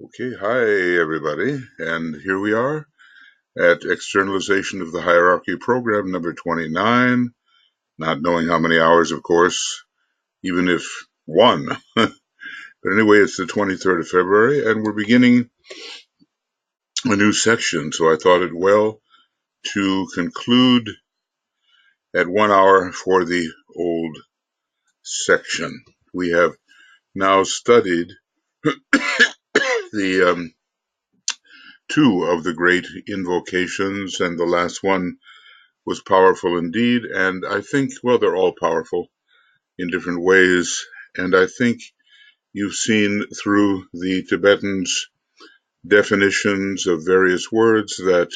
Okay, hi everybody, and here we are at Externalization of the Hierarchy program number 29, not knowing how many hours, of course, even if one. But anyway, it's the 23rd of February, and we're beginning a new section, so I thought it well to conclude at 1 hour for the old section. We have now studied the two of the great invocations, and the last one was powerful indeed. And I think, well, they're all powerful in different ways. And I think you've seen through the Tibetans' definitions of various words that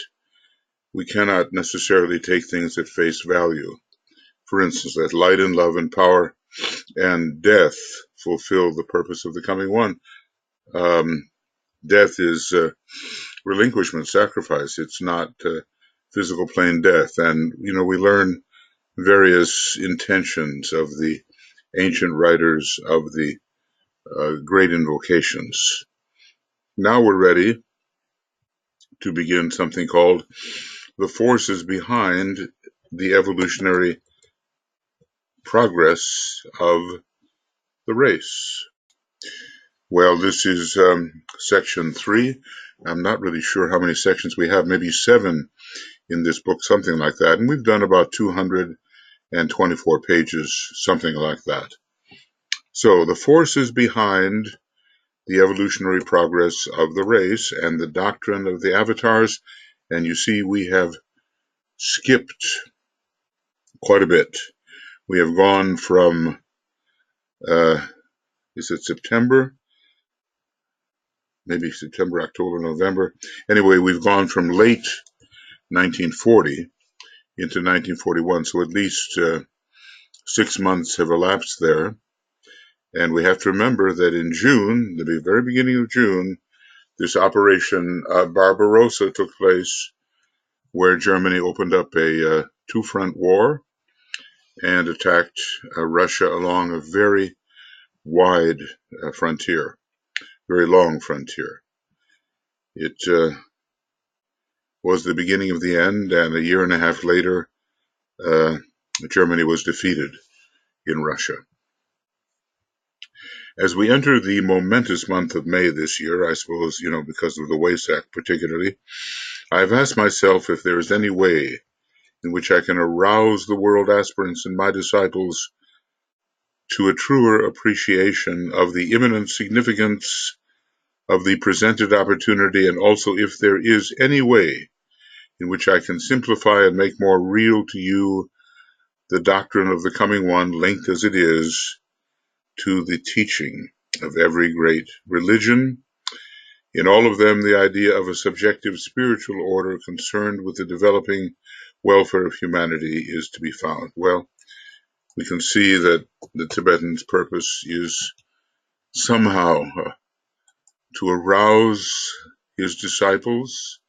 we cannot necessarily take things at face value. For instance, that light and love and power and death fulfill the purpose of the coming one. Death is relinquishment, sacrifice. It's not physical plain death. And, we learn various intentions of the ancient writers of the great invocations. Now we're ready to begin something called the forces behind the evolutionary progress of the race. Well, this is section 3. I'm not really sure how many sections we have, maybe 7 in this book, something like that. And we've done about 224 pages, something like that. So the forces behind the evolutionary progress of the race and the doctrine of the avatars. And you see, we have skipped quite a bit. We have gone from, is it September? Maybe September, October, November. Anyway, we've gone from late 1940 into 1941. So at least 6 months have elapsed there. And we have to remember that in June, the very beginning of June, this Operation Barbarossa took place, where Germany opened up a two-front war and attacked Russia along a very wide frontier, very long frontier. It was the beginning of the end, and a year and a half later, Germany was defeated in Russia. As we enter the momentous month of May this year, I suppose, because of the Wesak particularly, I've asked myself if there is any way in which I can arouse the world aspirants and my disciples to a truer appreciation of the immanent significance of the presented opportunity, and also if there is any way in which I can simplify and make more real to you the doctrine of the coming one, linked as it is to the teaching of every great religion. In all of them, the idea of a subjective spiritual order concerned with the developing welfare of humanity is to be found. Well, we can see that the Tibetan's purpose is somehow to arouse his disciples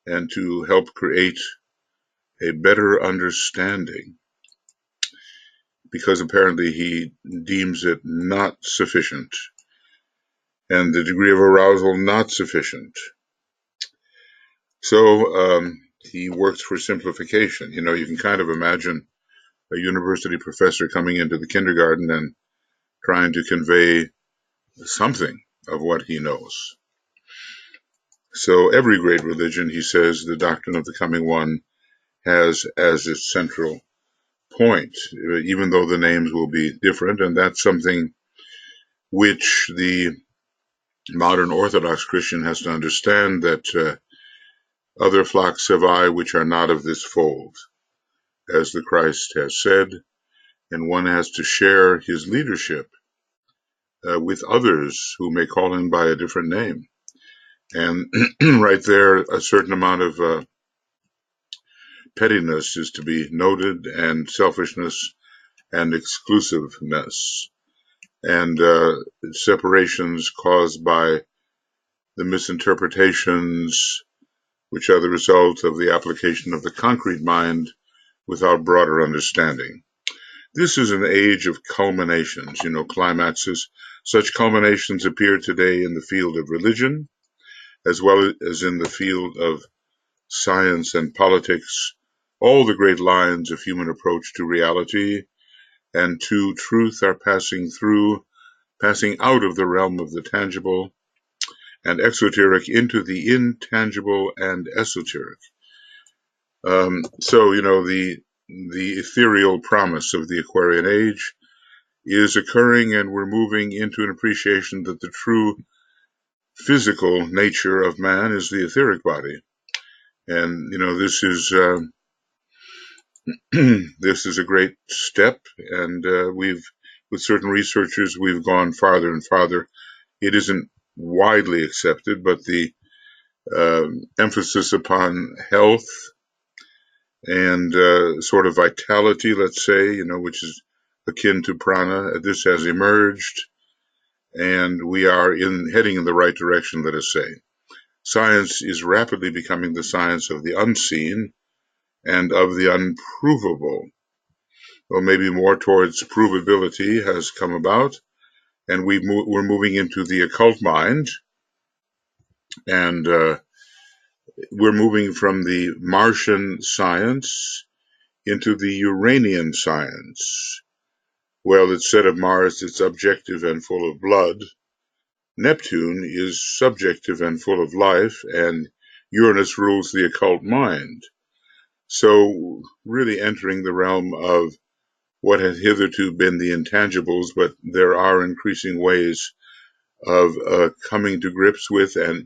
and to help create a better understanding, because apparently he deems it not sufficient, and the degree of arousal not sufficient. So he works for simplification. You can kind of imagine a university professor coming into the kindergarten and trying to convey something of what he knows. So every great religion, he says, the doctrine of the coming one has as its central point, even though the names will be different. And that's something which the modern Orthodox Christian has to understand, that other flocks have I which are not of this fold, as the Christ has said, and one has to share his leadership with others who may call him by a different name. And right there, a certain amount of pettiness is to be noted, and selfishness and exclusiveness, and separations caused by the misinterpretations which are the result of the application of the concrete mind without broader understanding. This is an age of culminations, climaxes. Such culminations appear today in the field of religion, as well as in the field of science and politics, all the great lines of human approach to reality and to truth are passing out of the realm of the tangible and exoteric into the intangible and esoteric. So, the ethereal promise of the Aquarian age is occurring, and we're moving into an appreciation that the true physical nature of man is the etheric body. And, this is this is a great step, and with certain researchers, we've gone farther and farther. It isn't widely accepted, but the emphasis upon health and sort of vitality, let's say, which is akin to prana, this has emerged, and we are heading in the right direction, let us say. Science is rapidly becoming the science of the unseen and of the unprovable. Well, maybe more towards provability has come about, and we're moving into the occult mind, and we're moving from the Martian science into the Uranian science. Well, it's said of Mars it's objective and full of blood. Neptune is subjective and full of life, and Uranus rules the occult mind. So really entering the realm of what had hitherto been the intangibles, but there are increasing ways of coming to grips with and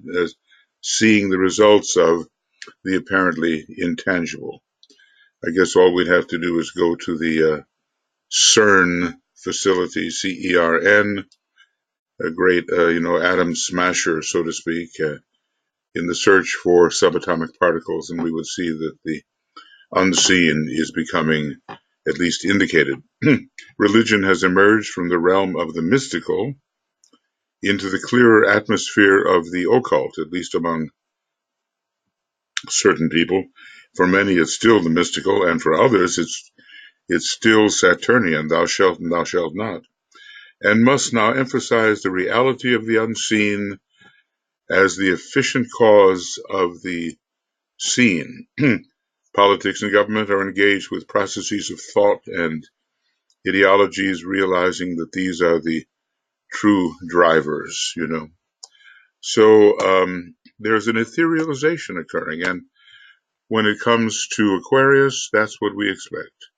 seeing the results of the apparently intangible. I guess all we'd have to do is go to the CERN facility, CERN, a great, atom smasher, so to speak, in the search for subatomic particles, and we would see that the unseen is becoming at least indicated. Religion has emerged from the realm of the mystical into the clearer atmosphere of the occult, at least among certain people. For many, it's still the mystical, and for others, it's still Saturnian, thou shalt and thou shalt not, and must now emphasize the reality of the unseen as the efficient cause of the seen. Politics and government are engaged with processes of thought and ideologies, realizing that these are the true drivers, So there's an etherealization occurring, and when it comes to Aquarius, that's what we expect.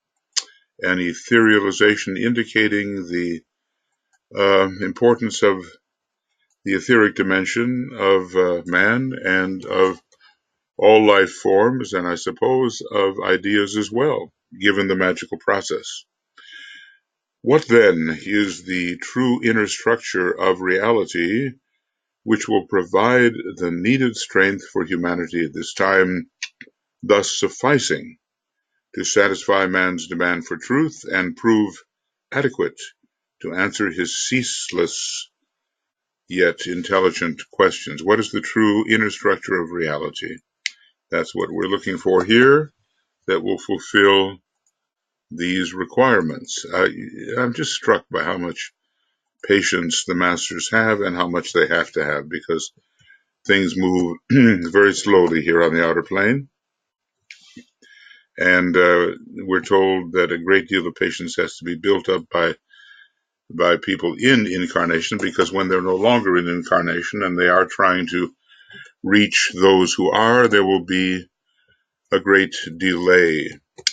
An etherealization indicating the importance of the etheric dimension of man and of all life forms, and I suppose of ideas as well, given the magical process. What then is the true inner structure of reality which will provide the needed strength for humanity at this time, thus sufficing to satisfy man's demand for truth and prove adequate to answer his ceaseless yet intelligent questions? What is the true inner structure of reality? That's what we're looking for here, that will fulfill these requirements. I'm just struck by how much patience the masters have and how much they have to have, because things move very slowly here on the outer plane. And we're told that a great deal of patience has to be built up by people in incarnation, because when they're no longer in incarnation and they are trying to reach those who are, there will be a great delay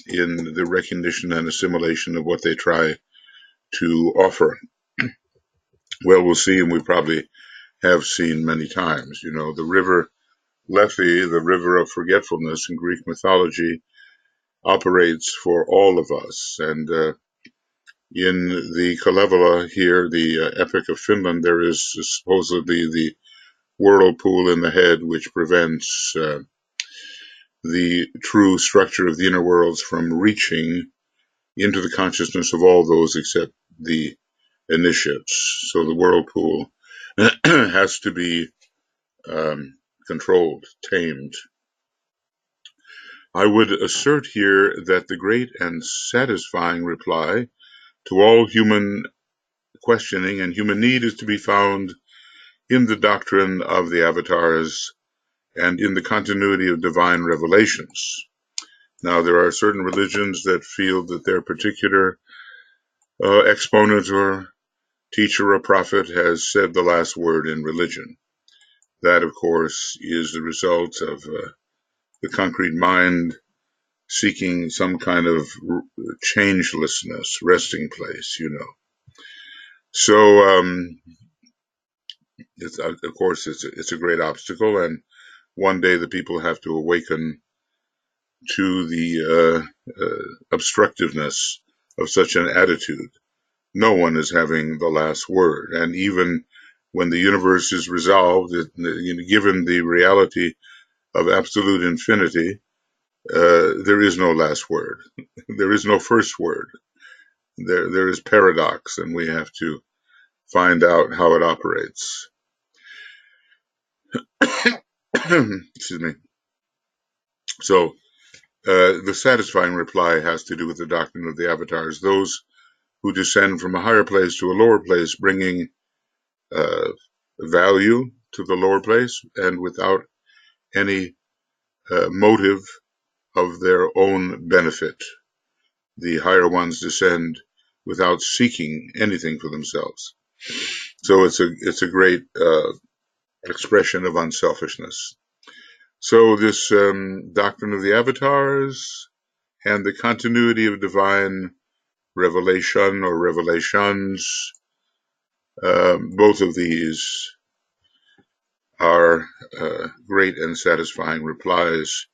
in the recognition and assimilation of what they try to offer. Well, we'll see, and we probably have seen many times. The river Lethe, the river of forgetfulness in Greek mythology, operates for all of us. And in the Kalevala here, the Epic of Finland, there is supposedly the whirlpool in the head, which prevents the true structure of the inner worlds from reaching into the consciousness of all those except the initiates. So the whirlpool has to be controlled, tamed. I would assert here that the great and satisfying reply to all human questioning and human need is to be found in the doctrine of the avatars and in the continuity of divine revelations. Now, there are certain religions that feel that their particular exponent or teacher or prophet has said the last word in religion. That, of course, is the result of the concrete mind seeking some kind of changelessness, resting place, So, of course, it's a great obstacle, and one day the people have to awaken to the obstructiveness of such an attitude. No one is having the last word, and even when the universe is resolved, given the reality of absolute infinity, there is no last word. There is no first word. There is paradox, and we have to find out how it operates. Excuse me. So, the satisfying reply has to do with the doctrine of the avatars, those who descend from a higher place to a lower place, bringing value to the lower place and without any motive of their own benefit. The higher ones descend without seeking anything for themselves. So it's a great expression of unselfishness. So this doctrine of the avatars and the continuity of divine revelation or revelations, both of these are great and satisfying replies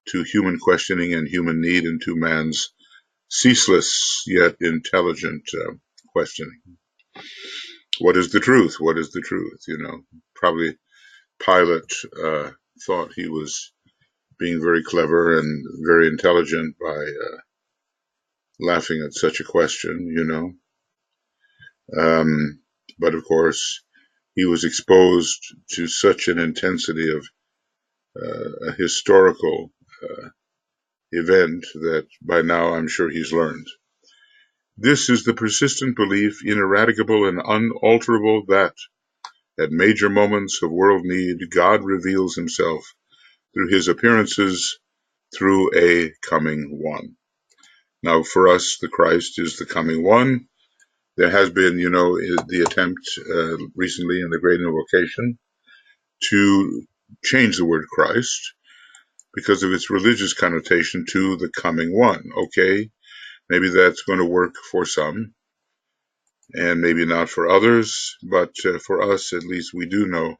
to human questioning and human need, and to man's ceaseless yet intelligent questioning. What is the truth? What is the truth? Probably Pilate thought he was being very clever and very intelligent by laughing at such a question, But of course, he was exposed to such an intensity of a historical event that by now I'm sure he's learned. This is the persistent belief, ineradicable and unalterable, that at major moments of world need, God reveals himself through his appearances through a coming one. Now, for us, the Christ is the coming one. There has been, the attempt recently in the Great Invocation to change the word Christ because of its religious connotation to the coming one. Okay, maybe that's going to work for some and maybe not for others, but for us, at least, we do know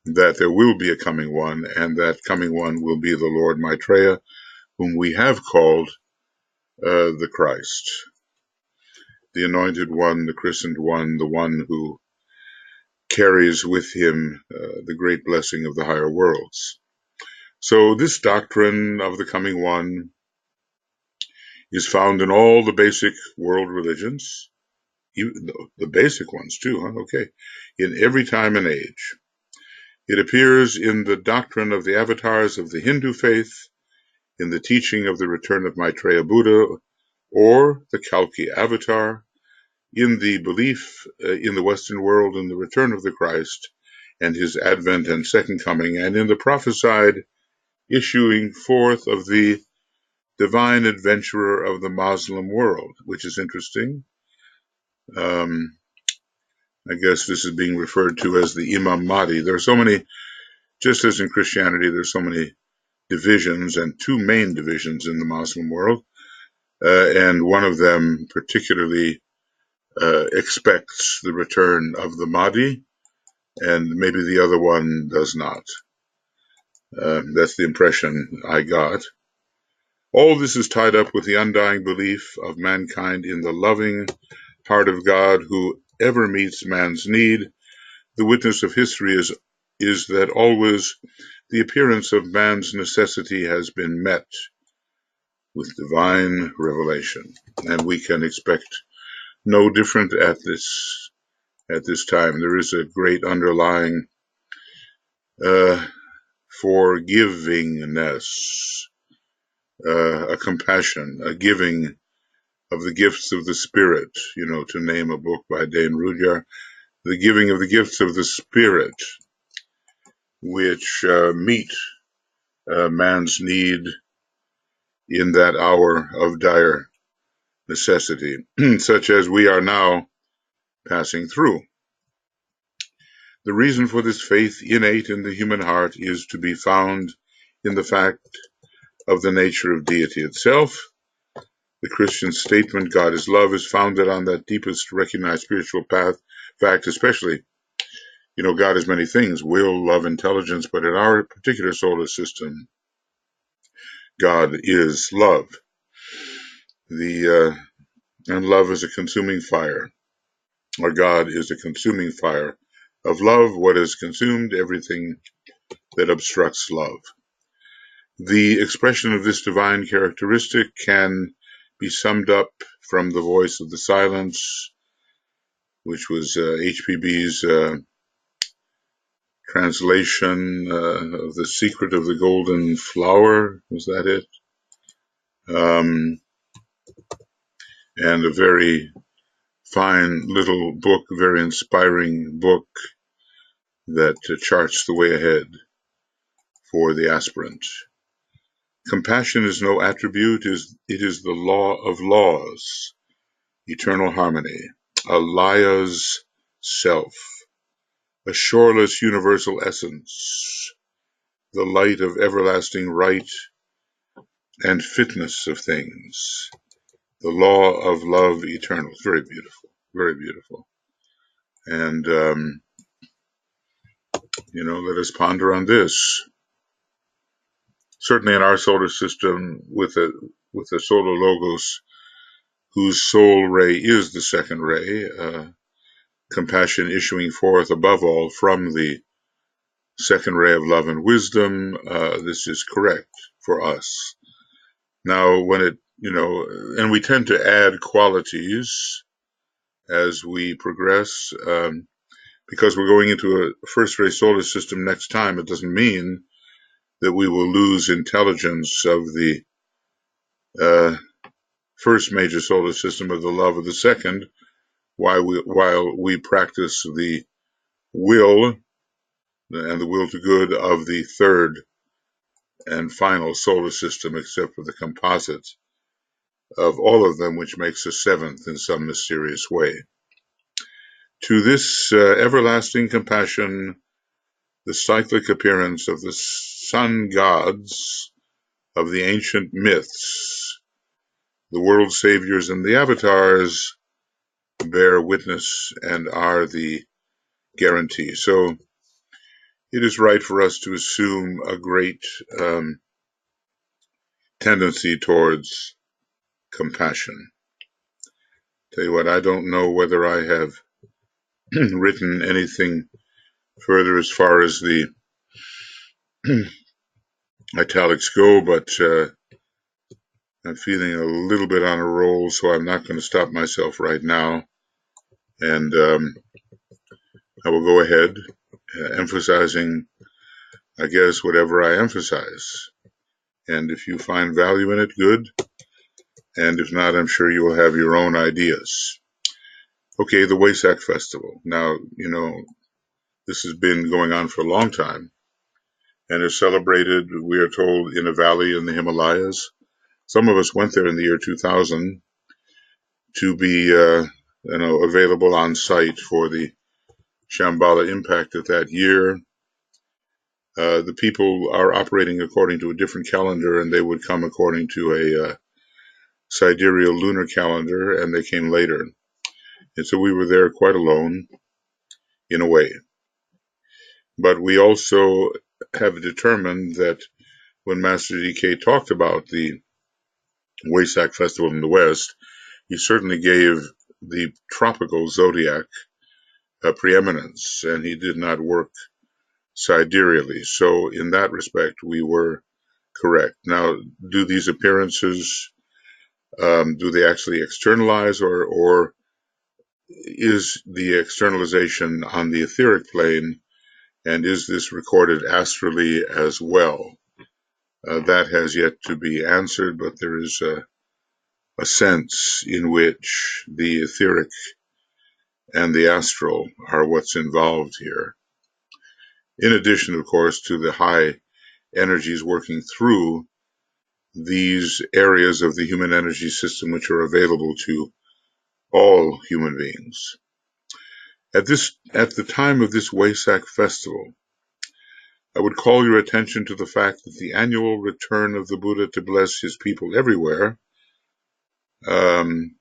that there will be a coming one, and that coming one will be the Lord Maitreya, whom we have called the Christ, the anointed one, the christened one, the one who carries with him the great blessing of the higher worlds. So this doctrine of the coming one is found in all the basic world religions, even the basic ones too, huh? Okay, in every time and age. It appears in the doctrine of the avatars of the Hindu faith, in the teaching of the return of Maitreya Buddha, or the Kalki avatar, in the belief in the Western world in the return of the Christ and his advent and second coming, and in the prophesied issuing forth of the divine adventurer of the Muslim world, which is interesting. I guess this is being referred to as the Imam Mahdi. There are so many, just as in Christianity, there's so many divisions, and two main divisions in the Muslim world, and one of them particularly expects the return of the Mahdi, and maybe the other one does not. That's the impression I got. All this is tied up with the undying belief of mankind in the loving heart of God who ever meets man's need. The witness of history is that always the appearance of man's necessity has been met with divine revelation, and we can expect no different at this time. There is a great underlying forgivingness, a compassion, a giving of the gifts of the Spirit, to name a book by Dane Rudyard, the giving of the gifts of the Spirit, which meet man's need in that hour of dire necessity, such as we are now passing through. The reason for this faith innate in the human heart is to be found in the fact of the nature of deity itself. The Christian statement, God is love, is founded on that deepest recognized spiritual fact, especially, God is many things, will, love, intelligence, but in our particular solar system, God is love. And love is a consuming fire, or God is a consuming fire of love. What is consumed? Everything that obstructs love. The expression of this divine characteristic can be summed up from the voice of the silence, which was HPB's translation of The Secret of the Golden Flower. Was that it? And a very fine little book, very inspiring book that charts the way ahead for the aspirant. Compassion is no attribute, it is the law of laws, eternal harmony, Alaya's self, a shoreless universal essence, the light of everlasting right and fitness of things, the law of love eternal. It's very beautiful, very beautiful. And, let us ponder on this. Certainly in our solar system, with the solar logos, whose soul ray is the second ray, compassion issuing forth above all from the second ray of love and wisdom, this is correct for us. Now, when and we tend to add qualities as we progress, because we're going into a first ray solar system next time, it doesn't mean that we will lose intelligence of the first major solar system, of the love of the second, while we practice the will and the will to good of the third and final solar system, except for the composite of all of them, which makes a seventh in some mysterious way. To this everlasting compassion, the cyclic appearance of the sun gods of the ancient myths, the world saviors and the avatars, bear witness and are the guarantee. So it is right for us to assume a great tendency towards compassion. Tell you what, I don't know whether I have written anything further as far as the italics go, but I'm feeling a little bit on a roll, so I'm not going to stop myself right now. And I will go ahead, emphasizing, I guess, whatever I emphasize. And if you find value in it, good. And if not, I'm sure you will have your own ideas. Okay, the Wesak Festival. Now, this has been going on for a long time and is celebrated, we are told, in a valley in the Himalayas. Some of us went there in the year 2000 to be, available on site for the Shambhala impact of that year. The people are operating according to a different calendar, and they would come according to a sidereal lunar calendar, and they came later. And so we were there quite alone, in a way. But we also have determined that when Master DK talked about the Wesak Festival in the West, he certainly gave the tropical zodiac a preeminence, and he did not work sidereally. So in that respect, we were correct. Now, do these appearances, do they actually externalize, or is the externalization on the etheric plane, and is this recorded astrally as well? That has yet to be answered, but there is a sense in which the etheric and the astral are what's involved here. in addition, of course, to the high energies working through these areas of the human energy system which are available to all human beings. At the time of this Wesak festival, I would call your attention to the fact that the annual return of the Buddha to bless his people everywhere, and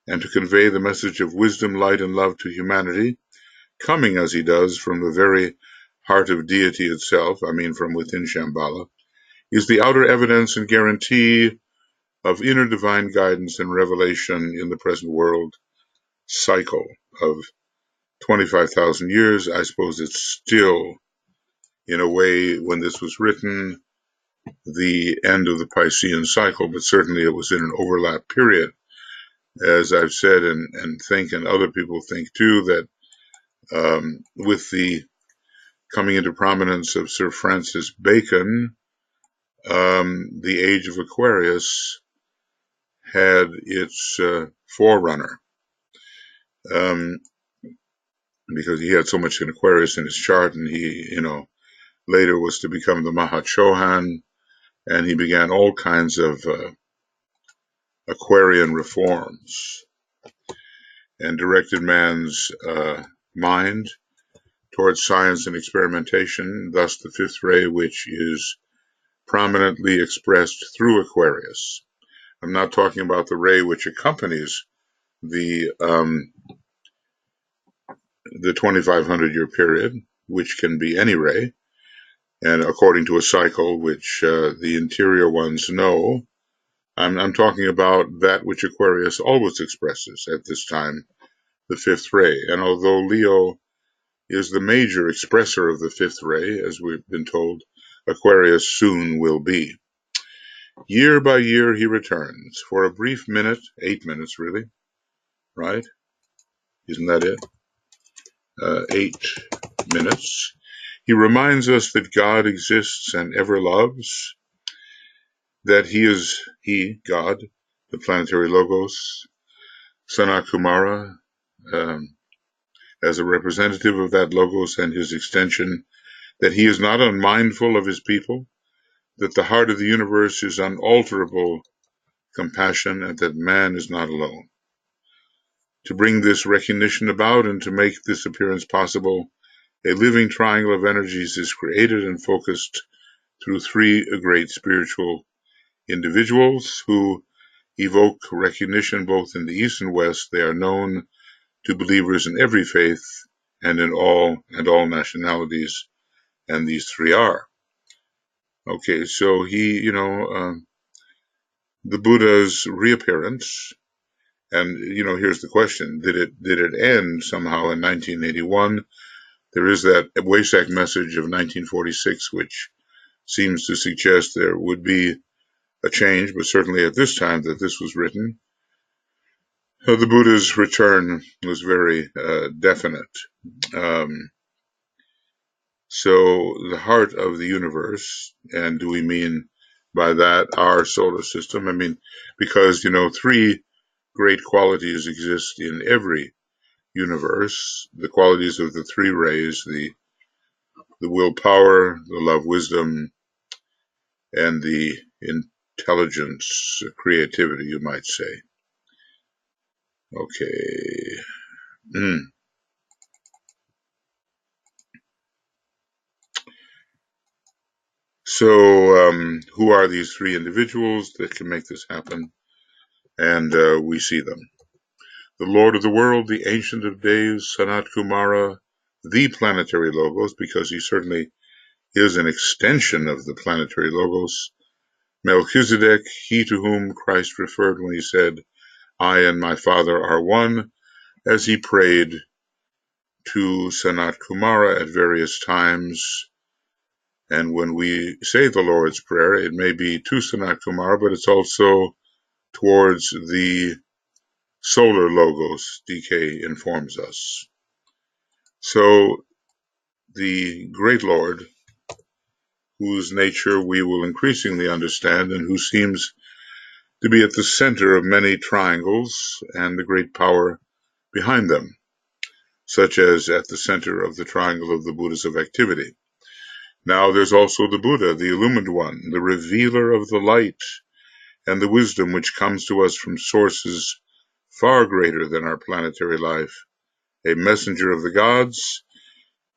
to convey the message of wisdom, light, and love to humanity, coming as he does from the very heart of Deity itself, from within Shambhala, is the outer evidence and guarantee of inner divine guidance and revelation in the present world cycle of 25,000 years. I suppose it's still, in a way, when this was written, the end of the Piscean cycle, but certainly it was in an overlap period. As I've said and think, and other people think too, that with the coming into prominence of Sir Francis Bacon, the age of Aquarius had its forerunner, because he had so much in Aquarius in his chart, and he, later was to become the Mahachohan, and he began all kinds of Aquarian reforms and directed man's mind towards science and experimentation, thus the fifth ray, which is prominently expressed through Aquarius. I'm not talking about the ray which accompanies the 2,500-year period, which can be any ray, and according to a cycle which the interior ones know. I'm talking about that which Aquarius always expresses at this time, the fifth ray. And although Leo is the major expressor of the fifth ray, as we've been told, Aquarius soon will be. Year by year he returns for a brief minute, 8 minutes really, right? Isn't that it? 8 minutes. He reminds us that God exists and ever loves, that he, God, the planetary logos, Sanat Kumara, as a representative of that logos and his extension, that he is not unmindful of his people, that the heart of the universe is unalterable compassion, and that man is not alone. To bring this recognition about and to make this appearance possible, a living triangle of energies is created and focused through three great spiritual individuals who evoke recognition both in the East and West. They are known to believers in every faith and in all nationalities, and these three are. Okay, so the Buddha's reappearance, and here's the question: did it end somehow in 1981? There is that Wesak message of 1946, which seems to suggest there would be a change, but certainly at this time that this was written, the Buddha's return was very definite. So the heart of the universe, and do we mean by that our solar system? Because, three great qualities exist in every universe, the qualities of the three rays, the willpower, the love, wisdom, and the intelligence, creativity, you might say. Okay. So, who are these three individuals that can make this happen? And we see them. The Lord of the world, the Ancient of Days, Sanat Kumara, the planetary logos, because he certainly is an extension of the planetary logos. Melchizedek, he to whom Christ referred when he said, I and my Father are one, as he prayed to Sanat Kumara at various times. And when we say the Lord's Prayer, it may be to Sanat Kumara, but it's also towards the solar logos, DK informs us. So the great Lord, whose nature we will increasingly understand and who seems to be at the center of many triangles and the great power behind them. such as at the center of the triangle of the Buddhas of activity. Now there's also the Buddha, the illumined one, the revealer of the light and the wisdom which comes to us from sources far greater than our planetary life, a messenger of the gods.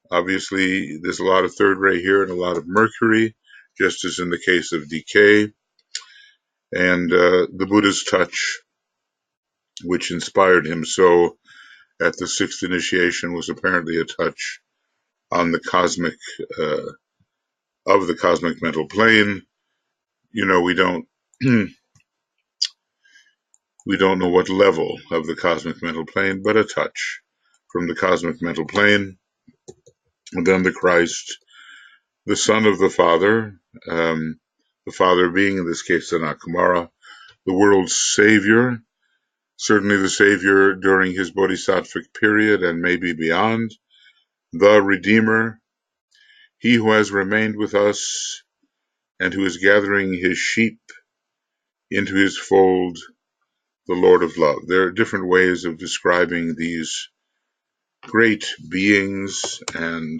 Obviously, there's a lot of third ray here and a lot of Mercury, just as in the case of decay. And the Buddha's touch, which inspired him so at the sixth initiation, was apparently a touch on the cosmic, of the cosmic mental plane. You know, we don't we don't know what level of the cosmic mental plane, but a touch from the cosmic mental plane. And then the Christ, the Son of the Father being, in this case, Sanat Kumara, the world's Savior, certainly the Savior during his Bodhisattvic period and maybe beyond, the Redeemer, he who has remained with us and who is gathering his sheep into his fold, the Lord of Love. There are different ways of describing these great beings, and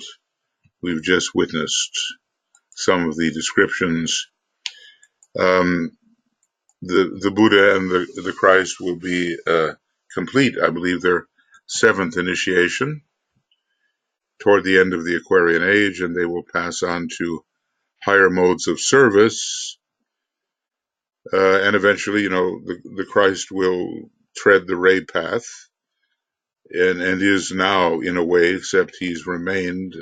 we've just witnessed some of the descriptions. The Buddha and the Christ will be complete, I believe, their seventh initiation toward the end of the Aquarian age, and they will pass on to higher modes of service. And eventually, you know, the Christ will tread the ray path, and is now in a way, except he's remained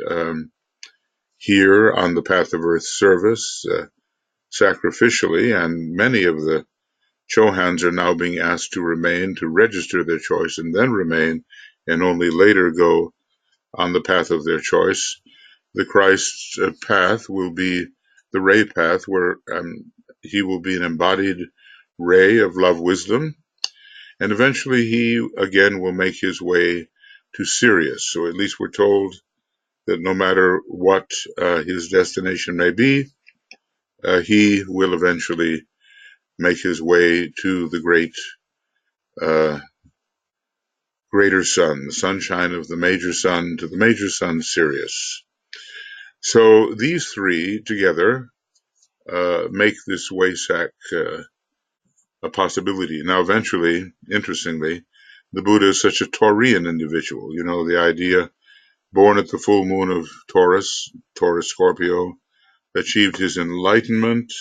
here on the path of earth service sacrificially, and many of the Chohans are now being asked to remain, to register their choice, and then remain, and only later go on the path of their choice. The Christ's path will be the ray path, where he will be an embodied ray of love wisdom, and eventually he again will make his way to Sirius. So at least we're told that no matter what his destination may be, he will eventually make his way to the greater sun, the sunshine of the major sun, to the major sun Sirius. So these three together make this Wesak a possibility. Now, eventually, interestingly, the Buddha is such a Taurian individual. You know, the idea, born at the full moon of Taurus Scorpio, achieved his enlightenment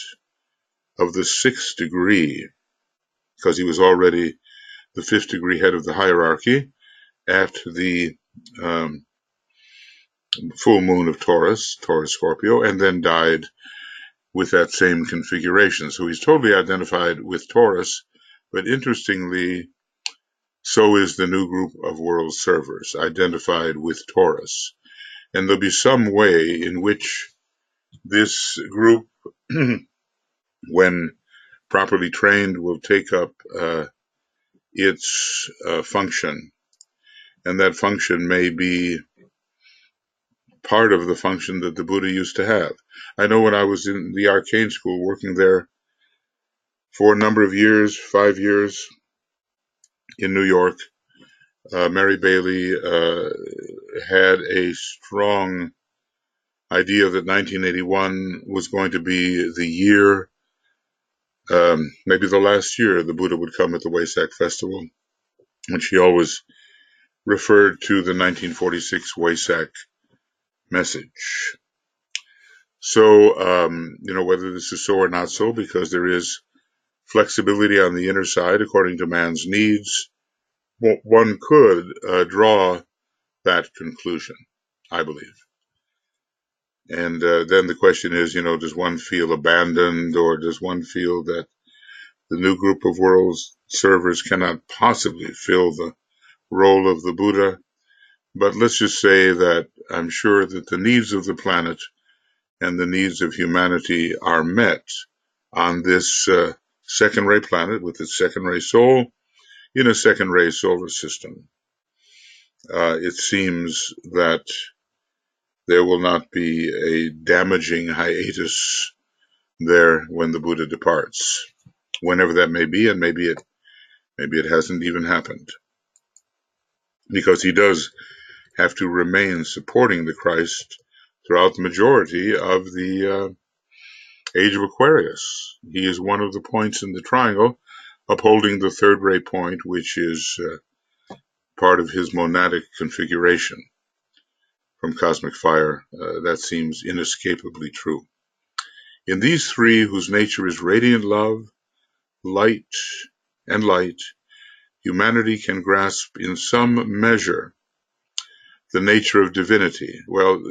of the sixth degree, because he was already the fifth degree head of the hierarchy at the full moon of Taurus Scorpio, and then died with that same configuration. So he's totally identified with Taurus, but interestingly, so is the new group of world servers identified with Taurus. And there'll be some way in which this group, when properly trained, will take up its function. And that function may be part of the function that the Buddha used to have. I know when I was in the arcane school working there for a number of years, 5 years in New York, Mary Bailey had a strong idea that 1981 was going to be the year, maybe the last year, the Buddha would come at the Wesak Festival. And she always referred to the 1946 Wesak message. So, you know, whether this is so or not so, because there is flexibility on the inner side according to man's needs, one could draw that conclusion, I believe. And then the question is, you know, does one feel abandoned, or does one feel that the new group of world servers cannot possibly fill the role of the Buddha? But let's just say that I'm sure that the needs of the planet and the needs of humanity are met on this second ray planet with its second ray soul in a second ray solar system. It seems that there will not be a damaging hiatus there when the Buddha departs, whenever that may be, and maybe it hasn't even happened, because he does have to remain supporting the Christ throughout the majority of the age of Aquarius. He is one of the points in the triangle, upholding the third ray point, which is part of his monadic configuration from cosmic fire. That seems inescapably true. In these three, whose nature is radiant love, light, and light, humanity can grasp in some measure the nature of divinity. Well,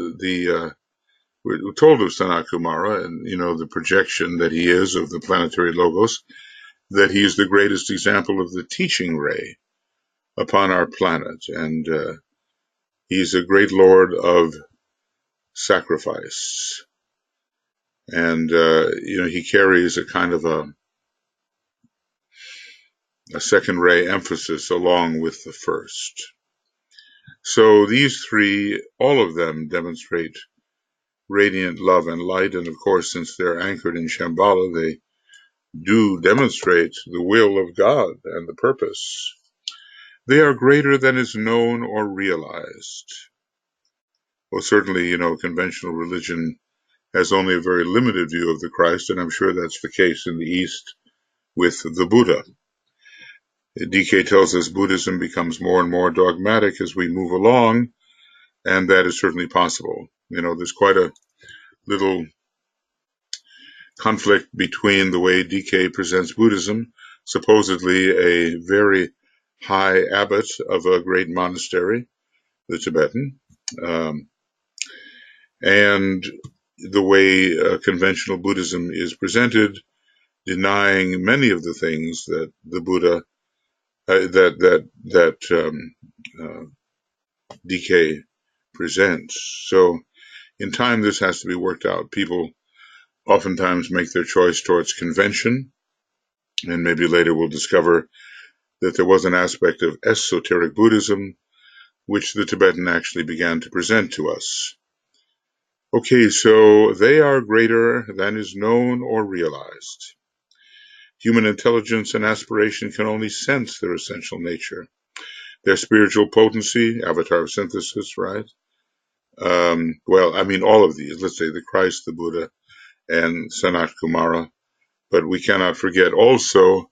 we're told of Sanat Kumara and, the projection that he is of the planetary logos, that he is the greatest example of the teaching ray upon our planet. And he's a great lord of sacrifice. And, he carries a kind of a second ray emphasis along with the first. So these three, all of them demonstrate radiant love and light. And of course, since they're anchored in Shambhala, they do demonstrate the will of God and the purpose. They are greater than is known or realized. Well, certainly, conventional religion has only a very limited view of the Christ, and I'm sure that's the case in the East with the Buddha. DK tells us Buddhism becomes more and more dogmatic as we move along, and that is certainly possible. There's quite a little conflict between the way DK presents Buddhism, supposedly a very high abbot of a great monastery, the Tibetan, and the way conventional Buddhism is presented, denying many of the things that the Buddha, DK presents. So in time, this has to be worked out. People oftentimes make their choice towards convention, and maybe later we'll discover that there was an aspect of esoteric Buddhism which the Tibetan actually began to present to us. Okay, so they are greater than is known or realized. Human intelligence and aspiration can only sense their essential nature. Their spiritual potency, avatar of synthesis, right? All of these, let's say the Christ, the Buddha, and Sanat Kumara, but we cannot forget also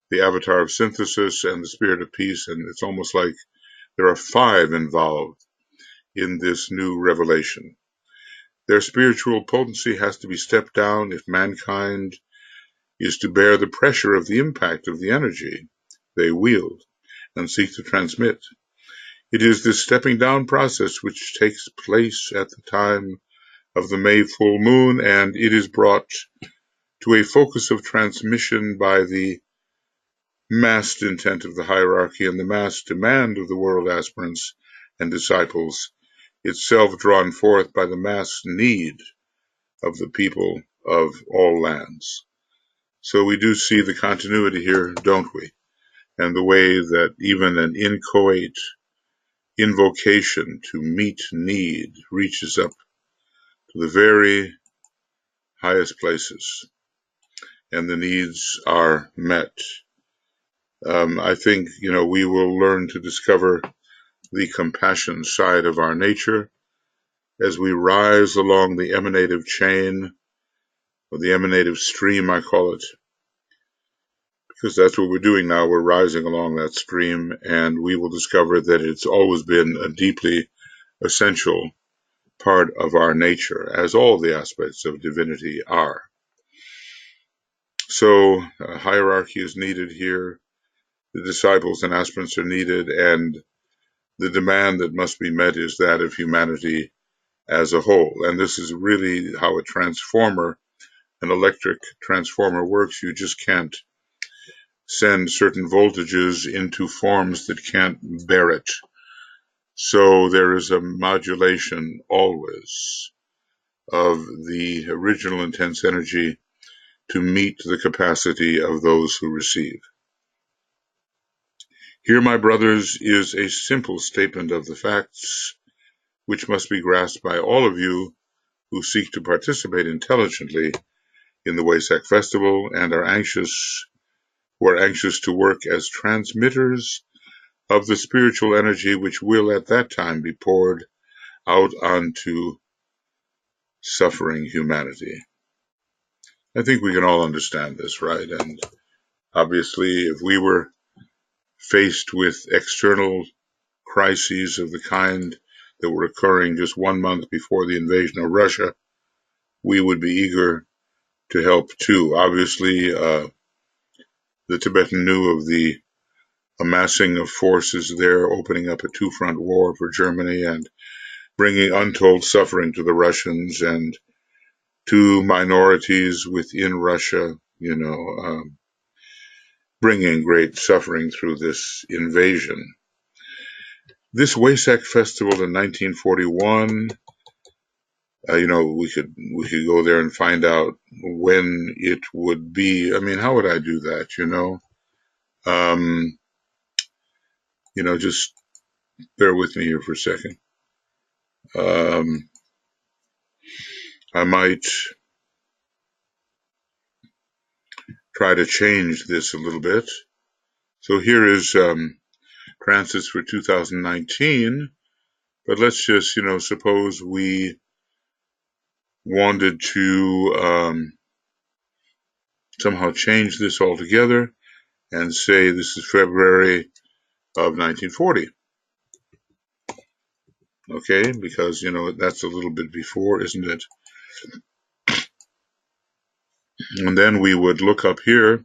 the avatar of synthesis and the spirit of peace, and it's almost like there are 5 involved in this new revelation. Their spiritual potency has to be stepped down if mankind is to bear the pressure of the impact of the energy they wield and seek to transmit. It is this stepping down process which takes place at the time of the May full moon, and it is brought to a focus of transmission by the massed intent of the hierarchy and the massed demand of the world aspirants and disciples, itself drawn forth by the mass need of the people of all lands. So we do see the continuity here, don't we? And the way that even an inchoate invocation to meet need reaches up to the very highest places, and the needs are met. I think, we will learn to discover the compassion side of our nature as we rise along the emanative chain, or the emanative stream, I call it, because that's what we're doing now. We're rising along that stream, and we will discover that it's always been a deeply essential part of our nature, as all the aspects of divinity are. So hierarchy is needed here. The disciples and aspirants are needed, and the demand that must be met is that of humanity as a whole. And this is really how an electric transformer works. You just can't send certain voltages into forms that can't bear it. So there is a modulation always of the original intense energy to meet the capacity of those who receive. Here, my brothers, is a simple statement of the facts, which must be grasped by all of you who seek to participate intelligently in the Wesak Festival and who are anxious to work as transmitters of the spiritual energy which will at that time be poured out onto suffering humanity. I think we can all understand this, right? And obviously, if we were faced with external crises of the kind that were occurring just 1 month before the invasion of Russia, we would be eager to help too. Obviously, the Tibetan knew of the amassing of forces there, opening up a two-front war for Germany and bringing untold suffering to the Russians and to minorities within Russia, bringing great suffering through this invasion. This Wesak festival in 1941, we could go there and find out when it would be. I mean, how would I do that? Just bear with me here for a second. I might try to change this a little bit. So here is transits for 2019, but let's just, suppose we wanted to somehow change this altogether and say this is February of 1940. Okay, because, that's a little bit before, isn't it? And then we would look up here.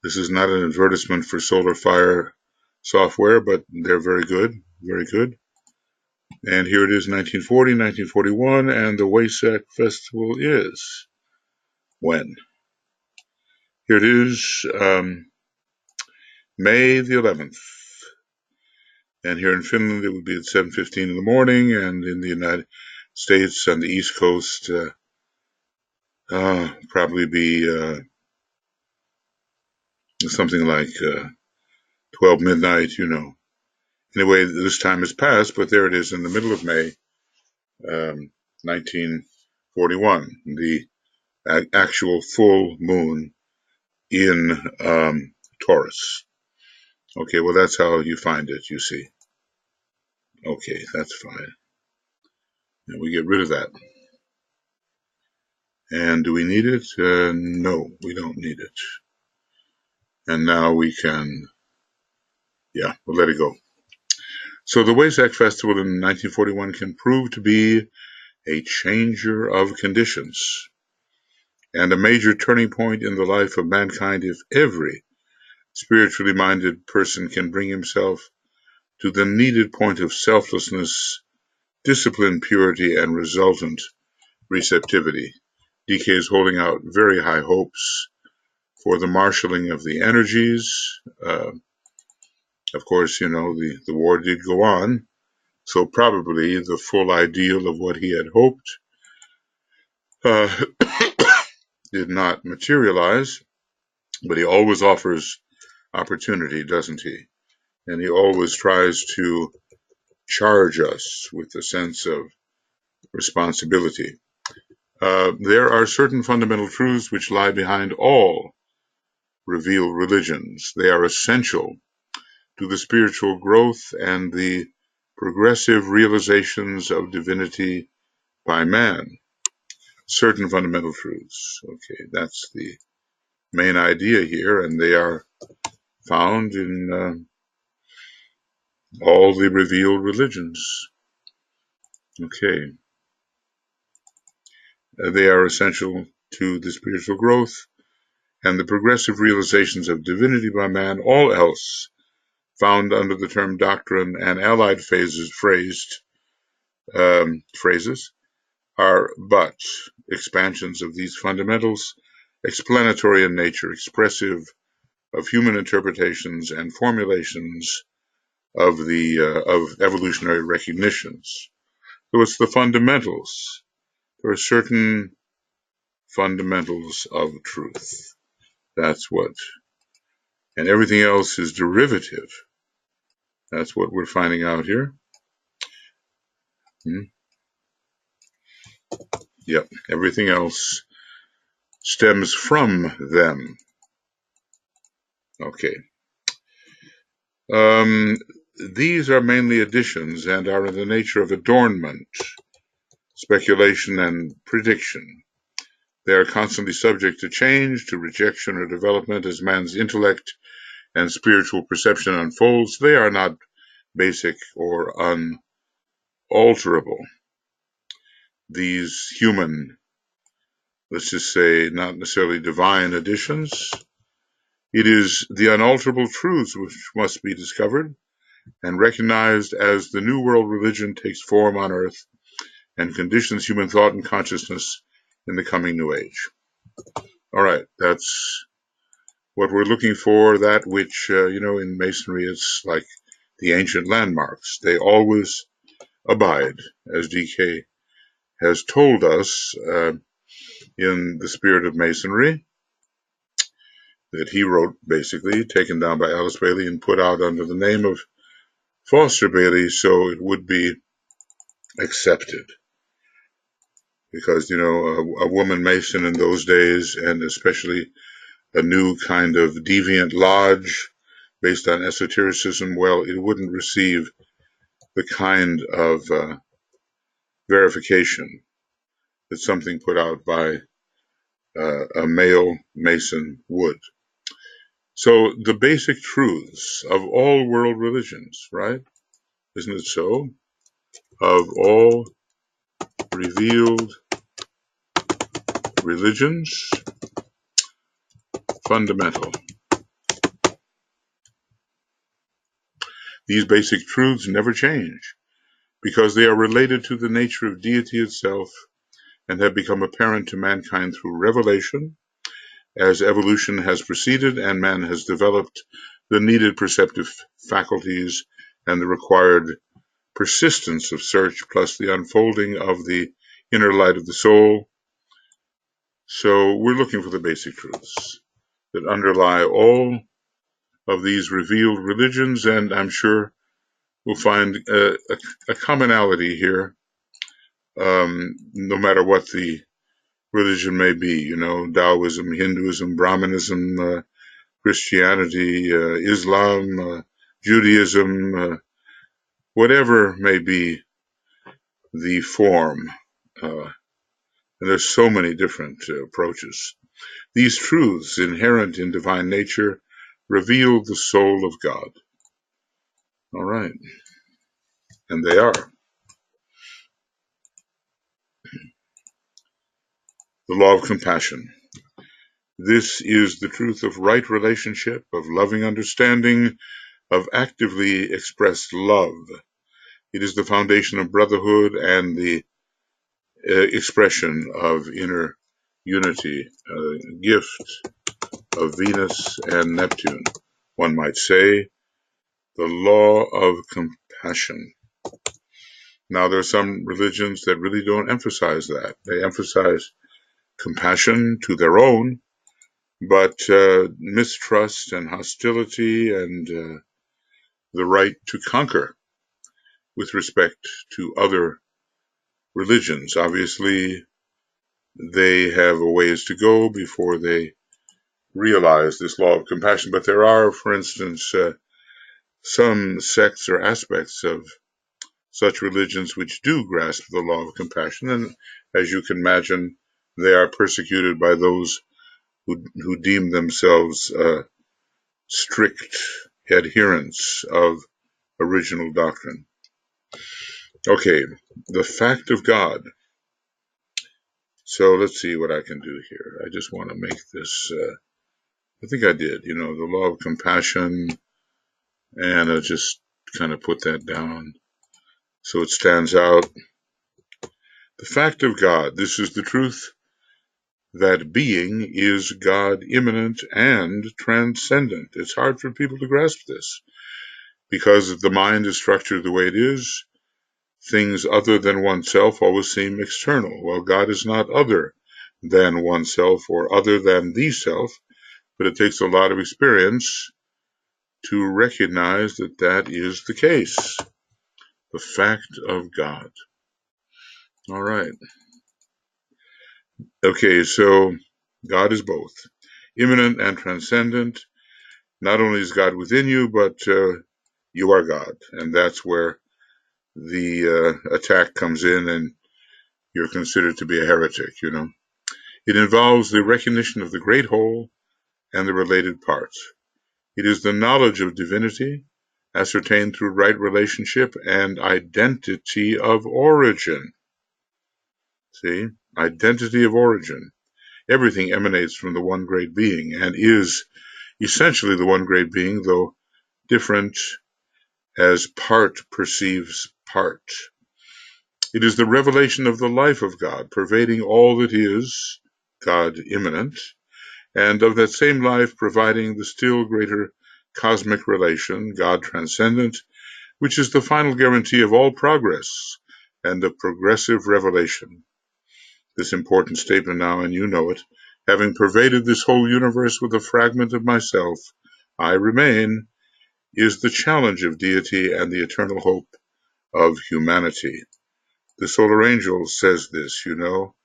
This is not an advertisement for Solar Fire software, but they're very good, very good. And here it is, 1940, 1941, and the Wesak Festival is when? Here it is, May the 11th. And here in Finland, it would be at 7:15 in the morning, and in the United States on the East Coast, probably be something like 12 midnight, Anyway, this time has passed, but there it is in the middle of May, 1941, the actual full moon in Taurus. Okay, well, that's how you find it, you see. Okay, that's fine. And we get rid of that. And do we need it? No, we don't need it. And now we can, we'll let it go. So the Wesak Festival in 1941 can prove to be a changer of conditions and a major turning point in the life of mankind if every spiritually minded person can bring himself to the needed point of selflessness, discipline, purity, and resultant receptivity. DK is holding out very high hopes for the marshalling of the energies. Of course, the war did go on, so probably the full ideal of what he had hoped did not materialize, but he always offers opportunity, doesn't he? And he always tries to charge us with a sense of responsibility. There are certain fundamental truths which lie behind all revealed religions. They are essential to the spiritual growth and the progressive realizations of divinity by man. Certain fundamental truths. Okay, that's the main idea here, and they are found in all the revealed religions. Okay. They are essential to the spiritual growth and the progressive realizations of divinity by man. All else found under the term doctrine and allied phrases are but expansions of these fundamentals, explanatory in nature, expressive of human interpretations and formulations of evolutionary recognitions. So it's the fundamentals. There are certain fundamentals of truth. That's what, and everything else is derivative. That's what we're finding out here. Yep, everything else stems from them. Okay. Um, these are mainly additions and are in the nature of adornment, speculation, and prediction. They are constantly subject to change, to rejection or development as man's intellect and spiritual perception unfolds. They are not basic or unalterable. These human, let's just say, not necessarily divine additions. It is the unalterable truths which must be discovered and recognized as the New World religion takes form on earth and conditions human thought and consciousness in the coming New Age. All right, that's what we're looking for, that which, in Masonry, it's like the ancient landmarks. They always abide, as DK has told us in The Spirit of Masonry, that he wrote, basically, taken down by Alice Bailey and put out under the name of Foster Bailey, so it would be accepted. Because, a woman Mason in those days, and especially a new kind of deviant lodge based on esotericism, well, it wouldn't receive the kind of verification that something put out by a male Mason would. So the basic truths of all world religions, right? Isn't it so? Of all revealed religions, fundamental. These basic truths never change because they are related to the nature of deity itself and have become apparent to mankind through revelation as evolution has proceeded and man has developed the needed perceptive faculties and the required persistence of search plus the unfolding of the inner light of the soul. So we're looking for the basic truths that underlie all of these revealed religions, and I'm sure we'll find a commonality here, no matter what the religion may be, Taoism, Hinduism, Brahmanism, Christianity, Islam, Judaism, whatever may be the form. And there's so many different approaches. These truths inherent in divine nature reveal the soul of God. All right. And they are. The law of compassion. This is the truth of right relationship, of loving understanding, of actively expressed love. It is the foundation of brotherhood and the expression of inner unity, gift of Venus and Neptune. One might say the law of compassion. Now, there are some religions that really don't emphasize that. They emphasize compassion to their own, but mistrust and hostility and the right to conquer with respect to other religions. Obviously, they have a ways to go before they realize this law of compassion. But there are, for instance, some sects or aspects of such religions which do grasp the law of compassion. And as you can imagine, they are persecuted by those who deem themselves strict adherents of original doctrine. Okay, the fact of God. So let's see what I can do here. I just want to make this, I think I did, the law of compassion, and I just kind of put that down so it stands out. The fact of God. This is the truth that being is God immanent and transcendent. It's hard for people to grasp this because the mind is structured the way it is. Things other than oneself always seem external. Well, God is not other than oneself or other than the self, but it takes a lot of experience to recognize that that is the case. The fact of God. All right. Okay, so God is both immanent and transcendent. Not only is God within you, but you are God. And that's where the attack comes in, and you're considered to be a heretic, you know. It involves the recognition of the great whole and the related parts. It is the knowledge of divinity, ascertained through right relationship and identity of origin. See? Identity of origin. Everything emanates from the one great being and is essentially the one great being, though different as part perceives part. It is the revelation of the life of God, pervading all that is, God immanent, and of that same life providing the still greater cosmic relation, God transcendent, which is the final guarantee of all progress and of progressive revelation. This important statement now, and you know it, having pervaded this whole universe with a fragment of myself, I remain, is the challenge of deity and the eternal hope of humanity. The solar angel says this, you know,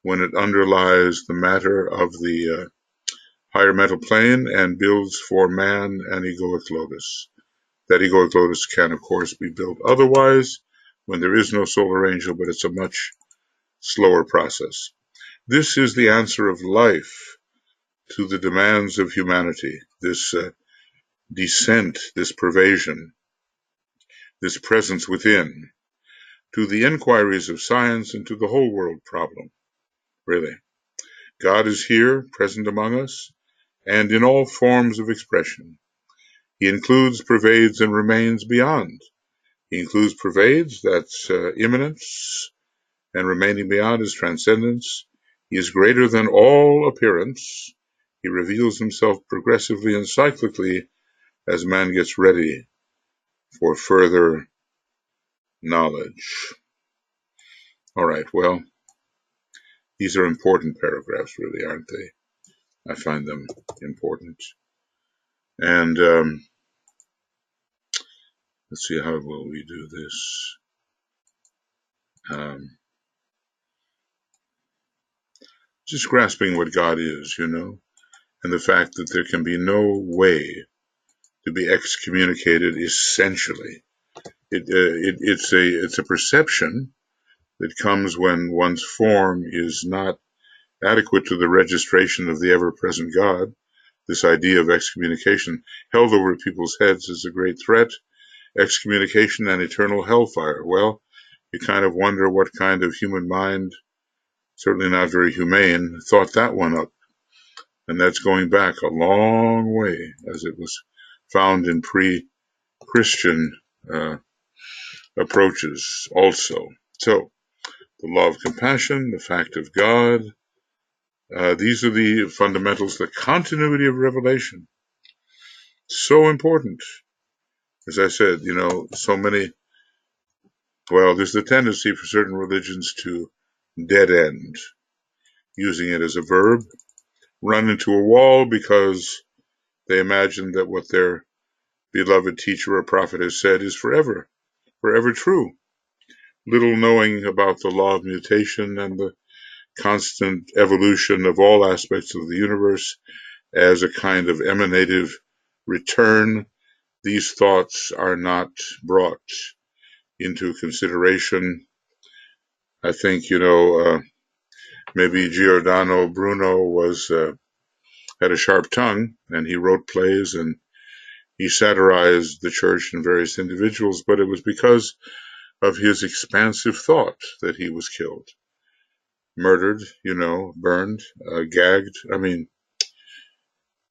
when it underlies the matter of the higher mental plane and builds for man an egoic lotus. That egoic lotus can, of course, be built otherwise when there is no solar angel, but it's a much slower process. This is the answer of life to the demands of humanity, this descent, this pervasion, this presence within, to the inquiries of science and to the whole world problem, really. God is here, present among us, and in all forms of expression. He includes, pervades, and remains beyond. He includes, pervades, that's immanence, and remaining beyond is transcendence. He is greater than all appearance. He reveals himself progressively and cyclically as man gets ready for further knowledge. All right, well, these are important paragraphs, really, aren't they? I find them important. And let's see, how will we do this? Just grasping what God is, you know, and the fact that there can be no way to be excommunicated essentially. It's a perception that comes when one's form is not adequate to the registration of the ever-present God. This idea of excommunication held over people's heads as a great threat. Excommunication and eternal hellfire. Well, you kind of wonder what kind of human mind, certainly not very humane, thought that one up. And that's going back a long way, as it was found in pre-Christian approaches also. So, the law of compassion, the fact of God, these are the fundamentals, the continuity of revelation. So important. As I said, you know, so many, well, there's the tendency for certain religions to dead end, using it as a verb, run into a wall because they imagine that what their beloved teacher or prophet has said is forever true. Little knowing about the law of mutation and the constant evolution of all aspects of the universe as a kind of emanative return. These thoughts are not brought into consideration. I think, you know, maybe Giordano Bruno had a sharp tongue, and he wrote plays and he satirized the church and various individuals, but it was because of his expansive thought that he was killed. Murdered, you know, burned, gagged. I mean,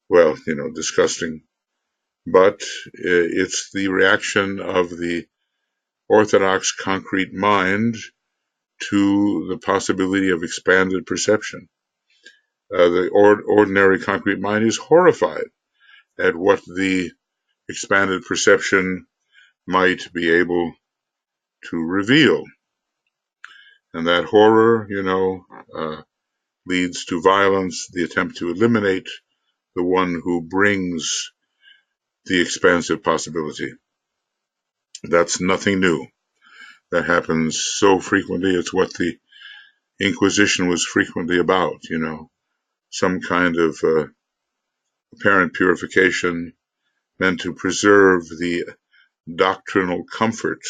well, you know, disgusting. But it's the reaction of the orthodox concrete mind to the possibility of expanded perception. The ordinary concrete mind is horrified at what the expanded perception might be able to reveal. And that horror, you know, leads to violence, the attempt to eliminate the one who brings the expansive possibility. That's nothing new. That happens so frequently. It's what the Inquisition was frequently about, you know, some kind of apparent purification meant to preserve the doctrinal comfort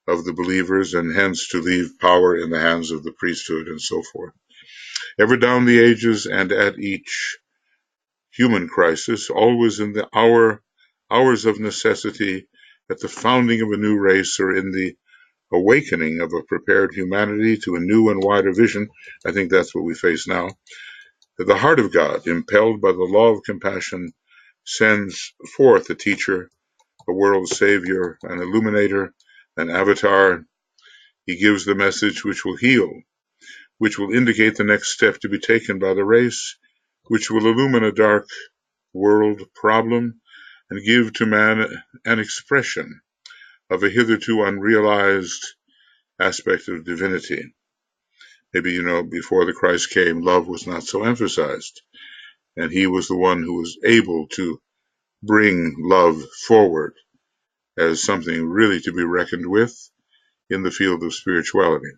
of the believers, and hence to leave power in the hands of the priesthood and so forth. Ever down the ages and at each human crisis, always in the hours of necessity, at the founding of a new race, or in the awakening of a prepared humanity to a new and wider vision, I think that's what we face now. The heart of God, impelled by the law of compassion, sends forth a teacher, a world savior, an illuminator, an avatar. He gives the message which will heal, which will indicate the next step to be taken by the race, which will illumine a dark world problem and give to man an expression of a hitherto unrealized aspect of divinity. Maybe, before the Christ came, love was not so emphasized, and he was the one who was able to bring love forward as something really to be reckoned with in the field of spirituality.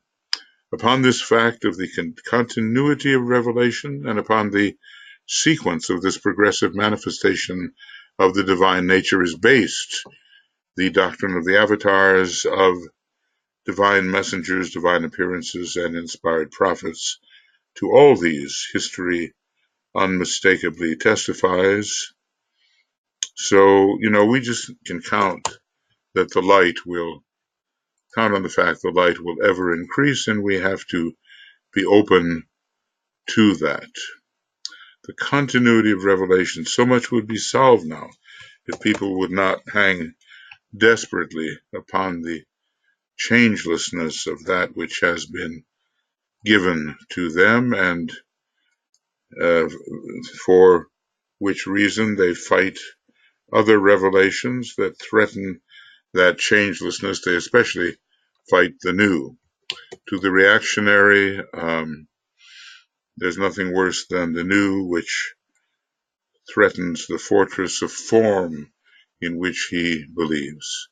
Upon this fact of the continuity of revelation, and upon the sequence of this progressive manifestation of the divine nature, is based the doctrine of the avatars, of divine messengers, divine appearances, and inspired prophets. To all these, history unmistakably testifies. So, we just can count on the fact the light will ever increase, and we have to be open to that. The continuity of revelation, so much would be solved now if people would not hang desperately upon the changelessness of that which has been given to them, and for which reason they fight other revelations that threaten that changelessness. They especially fight the new. To the reactionary, there's nothing worse than the new, which threatens the fortress of form in which he believes.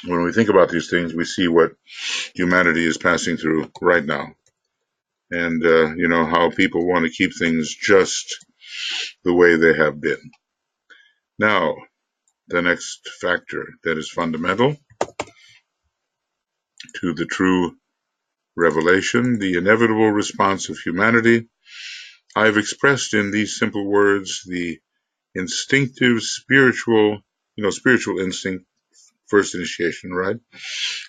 When we think about these things, we see what humanity is passing through right now. And, how people want to keep things just the way they have been. Now, the next factor that is fundamental to the true revelation, the inevitable response of humanity. I have expressed in these simple words the instinctive spiritual instinct, first initiation, right?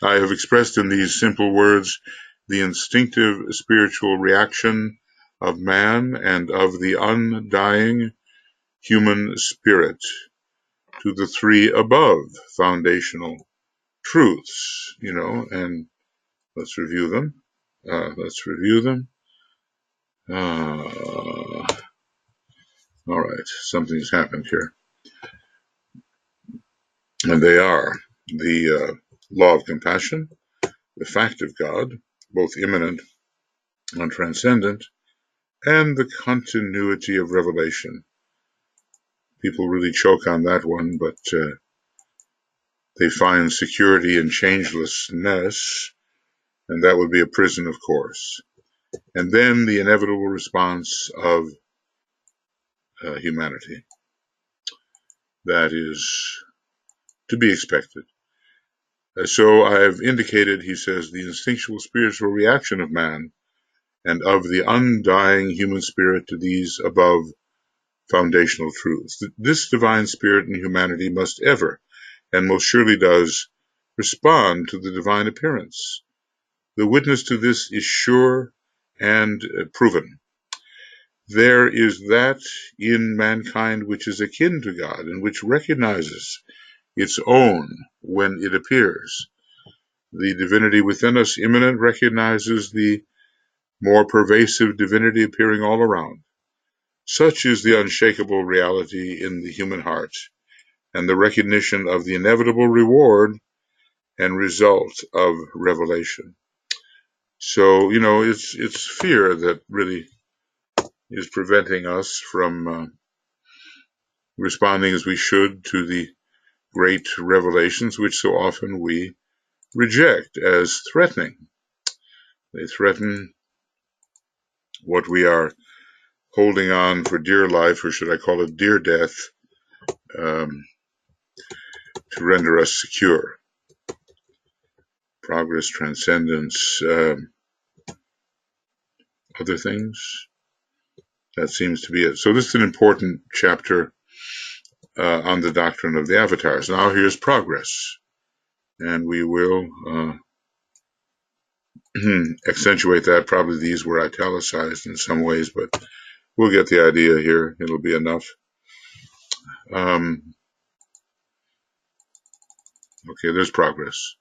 I have expressed in these simple words the instinctive spiritual reaction of man and of the undying human spirit to the three above foundational truths, and let's review them. All right, something's happened here. And they are the law of compassion, the fact of God, both immanent and transcendent, and the continuity of revelation. People really choke on that one, but they find security in changelessness, and that would be a prison, of course. And then the inevitable response of humanity. That is to be expected. So I have indicated, he says, the instinctual spiritual reaction of man and of the undying human spirit to these above foundational truths. This divine spirit in humanity must ever, and most surely does, respond to the divine appearance. The witness to this is sure and proven. There is that in mankind which is akin to God and which recognizes its own when it appears. The divinity within us, immanent, recognizes the more pervasive divinity appearing all around. Such is the unshakable reality in the human heart, and the recognition of the inevitable reward and result of revelation. So, it's fear that really is preventing us from responding as we should to the great revelations, which so often we reject as threatening. They threaten what we are holding on for dear life, or should I call it dear death, um, to render us secure. Progress, transcendence, other things. That seems to be it. So this is an important chapter on the doctrine of the avatars. Now here's progress. And we will accentuate that. Probably these were italicized in some ways, but we'll get the idea here. It'll be enough. Okay, there's progress.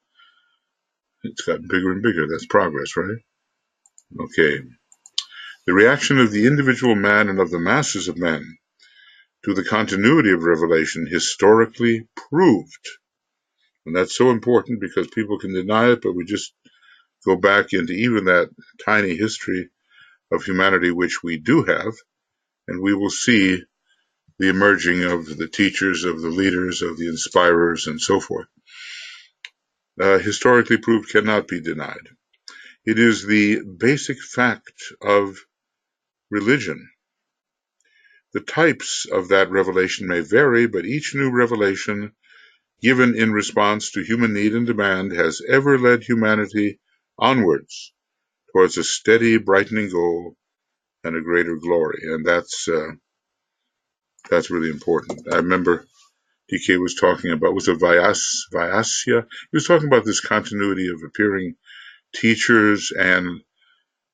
It's gotten bigger and bigger. That's progress, right? Okay. The reaction of the individual man and of the masses of men to the continuity of revelation historically proved. And that's so important because people can deny it, but we just go back into even that tiny history of humanity which we do have, and we will see the emerging of the teachers, of the leaders, of the inspirers, and so forth. Historically proved cannot be denied. It is the basic fact of religion. The types of that revelation may vary, but each new revelation given in response to human need and demand has ever led humanity onwards towards a steady, brightening goal and a greater glory. And that's really important. I remember DK was talking about, was it Vyasya? He was talking about this continuity of appearing teachers and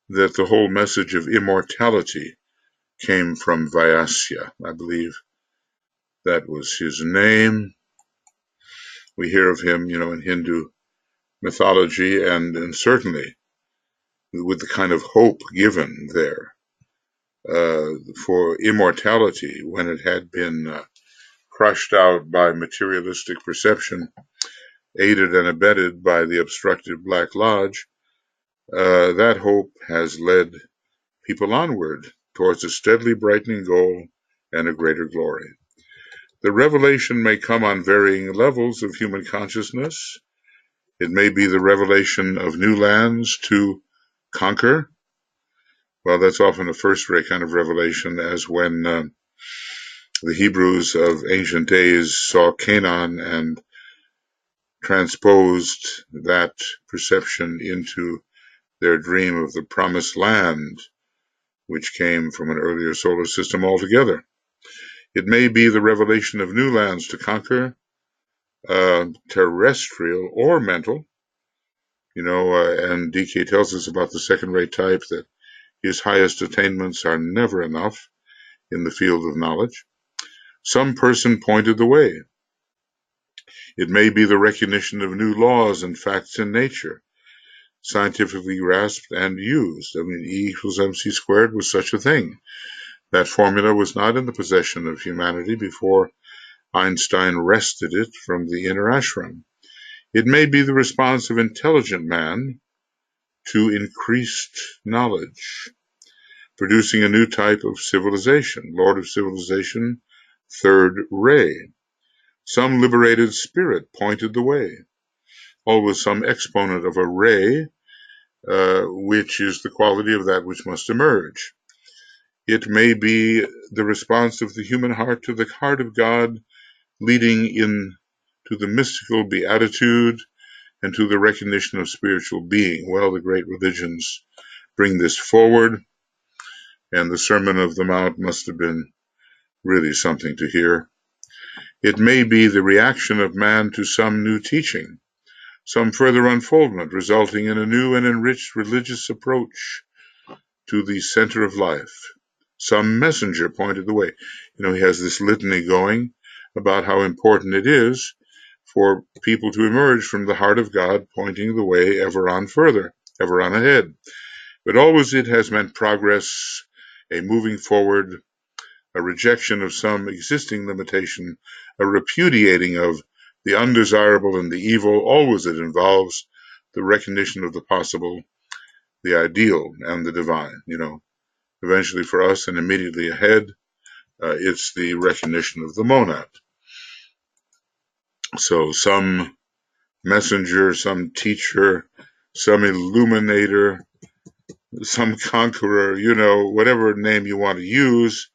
that the whole message of immortality came from Vyasya. I believe that was his name. We hear of him, in Hindu mythology, and certainly with the kind of hope given there for immortality when it had been crushed out by materialistic perception, aided and abetted by the obstructive Black Lodge. That hope has led people onward towards a steadily brightening goal and a greater glory. The revelation may come on varying levels of human consciousness. It may be the revelation of new lands to conquer. Well, that's often a first-rate kind of revelation, as when the Hebrews of ancient days saw Canaan and transposed that perception into their dream of the promised land, which came from an earlier solar system altogether. It may be the revelation of new lands to conquer, terrestrial or mental, and DK tells us about the second-rate type that his highest attainments are never enough in the field of knowledge. Some person pointed the way. It may be the recognition of new laws and facts in nature, scientifically grasped and used. E=mc² was such a thing. That formula was not in the possession of humanity before Einstein wrested it from the inner ashram. It may be the response of intelligent man to increased knowledge, producing a new type of civilization, Lord of Civilization, third ray. Some liberated spirit pointed the way. Always some exponent of a ray, which is the quality of that which must emerge. It may be the response of the human heart to the heart of God, leading in to the mystical beatitude and to the recognition of spiritual being. Well, the great religions bring this forward, and the Sermon of the Mount must have been really something to hear. It may be the reaction of man to some new teaching, some further unfoldment resulting in a new and enriched religious approach to the center of life. Some messenger pointed the way. He has this litany going about how important it is for people to emerge from the heart of God, pointing the way ever on further, ever on ahead. But always it has meant progress, a moving forward, a rejection of some existing limitation, a repudiating of the undesirable and the evil. Always it involves the recognition of the possible, the ideal, and the divine. Eventually for us and immediately ahead, it's the recognition of the monad. So some messenger, some teacher, some illuminator, some conqueror, whatever name you want to use,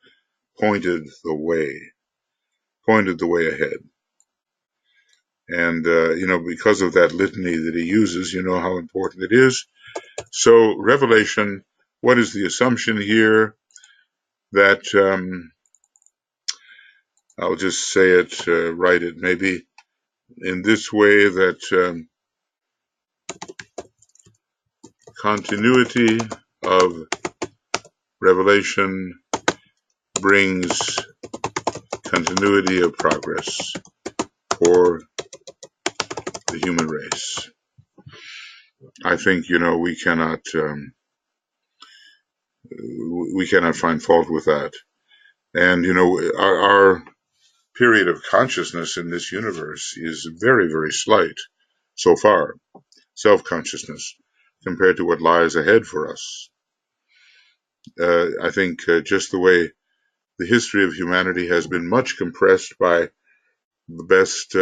pointed the way. pointed the way ahead. And, because of that litany that he uses, you know how important it is. So revelation, what is the assumption here? That, I'll just say it, write it maybe in this way, that continuity of revelation brings continuity of progress for the human race. I think, we cannot find fault with that. And, our period of consciousness in this universe is very, very slight so far, self-consciousness, compared to what lies ahead for us. I think just the way the history of humanity has been much compressed by the best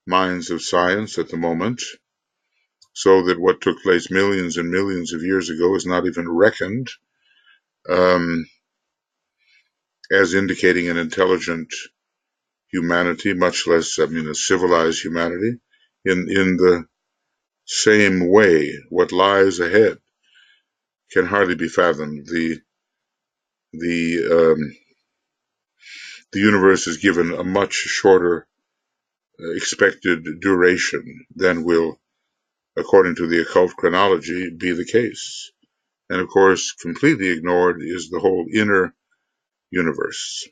minds of science at the moment, so that what took place millions and millions of years ago is not even reckoned as indicating an intelligent humanity, much less, a civilized humanity. In the same way, what lies ahead can hardly be fathomed. The universe is given a much shorter expected duration than will, according to the occult chronology, be the case. And of course, completely ignored is the whole inner universe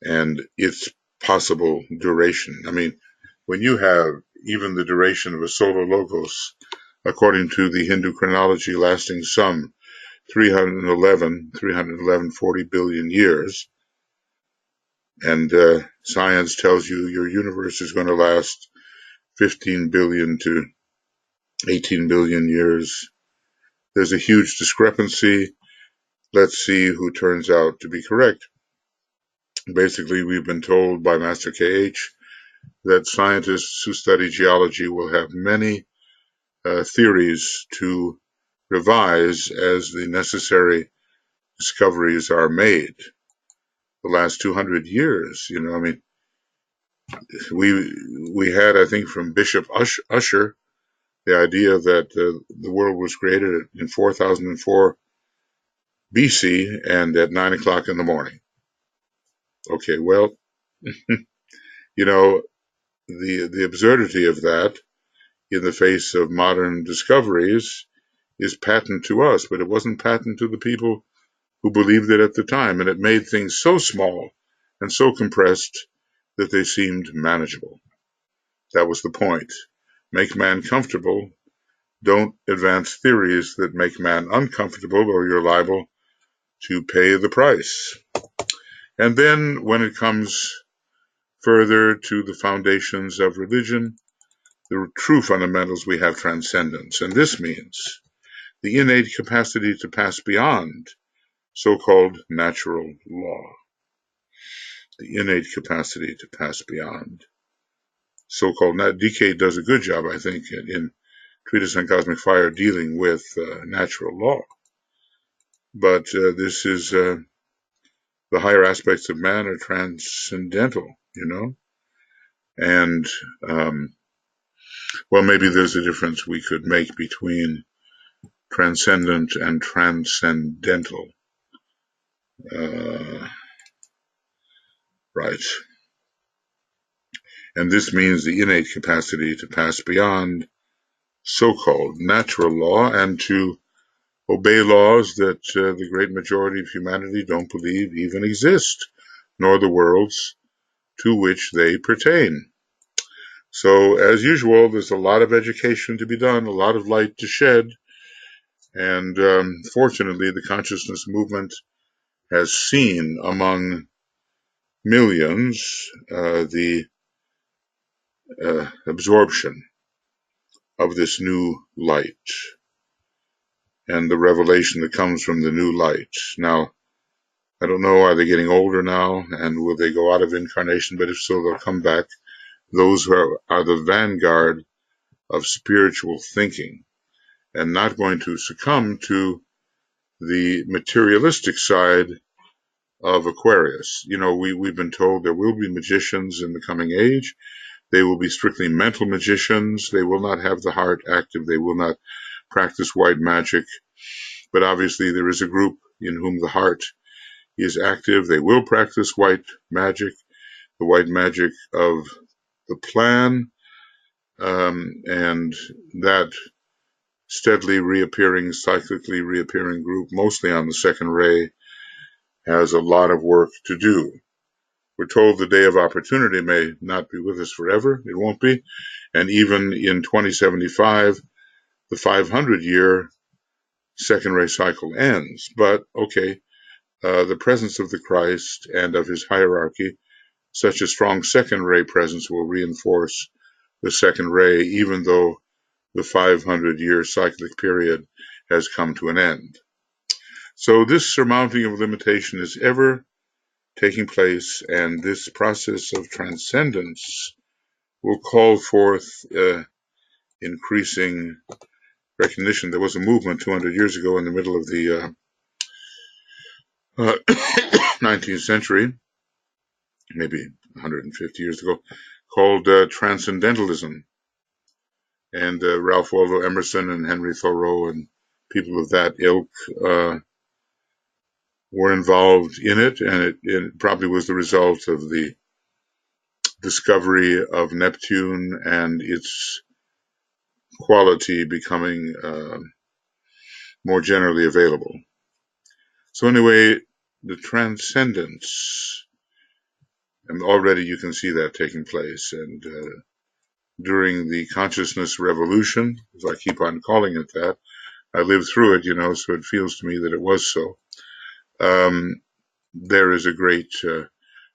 and its possible duration. I mean, when you have even the duration of a solar logos, according to the Hindu chronology, lasting some 40 billion years, and science tells you your universe is going to last 15 billion to 18 billion years. There's a huge discrepancy. Let's see who turns out to be correct. Basically, we've been told by Master KH that scientists who study geology will have many theories to revise as the necessary discoveries are made. The last 200 years, we had, I think, from Bishop Ussher, the idea that the world was created in 4004 BC and at 9 o'clock in the morning. Okay, well, the absurdity of that in the face of modern discoveries is patent to us, but it wasn't patent to the people who believed it at the time, and it made things so small and so compressed that they seemed manageable. That was the point. Make man comfortable. Don't advance theories that make man uncomfortable, or you're liable to pay the price. And then when it comes further to the foundations of religion, the true fundamentals, we have transcendence. And this means the innate capacity to pass beyond so-called natural law. The innate capacity to pass beyond so-called. DK does a good job, I think, in Treatise on Cosmic Fire dealing with natural law. But this is the higher aspects of man are transcendental, and maybe there's a difference we could make between transcendent and transcendental. Right. And this means the innate capacity to pass beyond so-called natural law and to obey laws that the great majority of humanity don't believe even exist, nor the worlds to which they pertain. So, as usual, there's a lot of education to be done, a lot of light to shed, and fortunately, the consciousness movement has seen among millions the absorption of this new light and the revelation that comes from the new light. Now, I don't know, are they getting older now, and will they go out of incarnation? But if so, they'll come back. Those who are the vanguard of spiritual thinking and not going to succumb to the materialistic side of Aquarius. We've been told there will be magicians in the coming age. They will be strictly mental magicians. They will not have the heart active. They will not practice white magic. But obviously there is a group in whom the heart is active. They will practice white magic, the white magic of the plan, and that steadily reappearing, cyclically reappearing group, mostly on the second ray, has a lot of work to do. We're told the day of opportunity may not be with us forever. It won't be. And even in 2075, the 500-year second ray cycle ends. But, okay, the presence of the Christ and of his hierarchy, such a strong second ray presence will reinforce the second ray, even though the 500-year cyclic period has come to an end. So this surmounting of limitation is ever taking place, and this process of transcendence will call forth increasing recognition. There was a movement 200 years ago in the middle of the 19th century, maybe 150 years ago, called Transcendentalism. And Ralph Waldo Emerson and Henry Thoreau and people of that ilk were involved in it, and it probably was the result of the discovery of Neptune and its quality becoming more generally available. So anyway, the transcendence, and already you can see that taking place. And during the consciousness revolution, as I keep on calling it that, I lived through it, so it feels to me that it was so. There is a great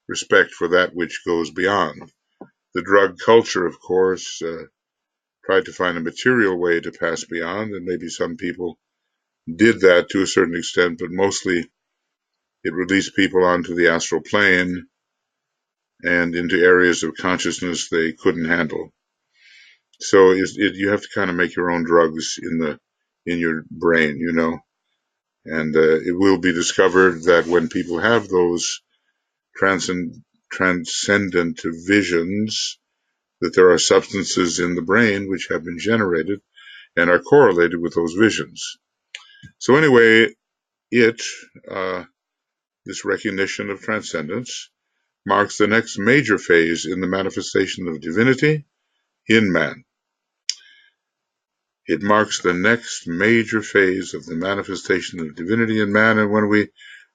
respect for that which goes beyond. The drug culture, of course, tried to find a material way to pass beyond, and maybe some people did that to a certain extent, but mostly it released people onto the astral plane and into areas of consciousness they couldn't handle. So you have to kind of make your own drugs in your brain, and it will be discovered that when people have those transcendent visions, that there are substances in the brain which have been generated and are correlated with those visions. So anyway, this recognition of transcendence, marks the next major phase in the manifestation of divinity in man. It marks the next major phase of the manifestation of divinity in man, and when we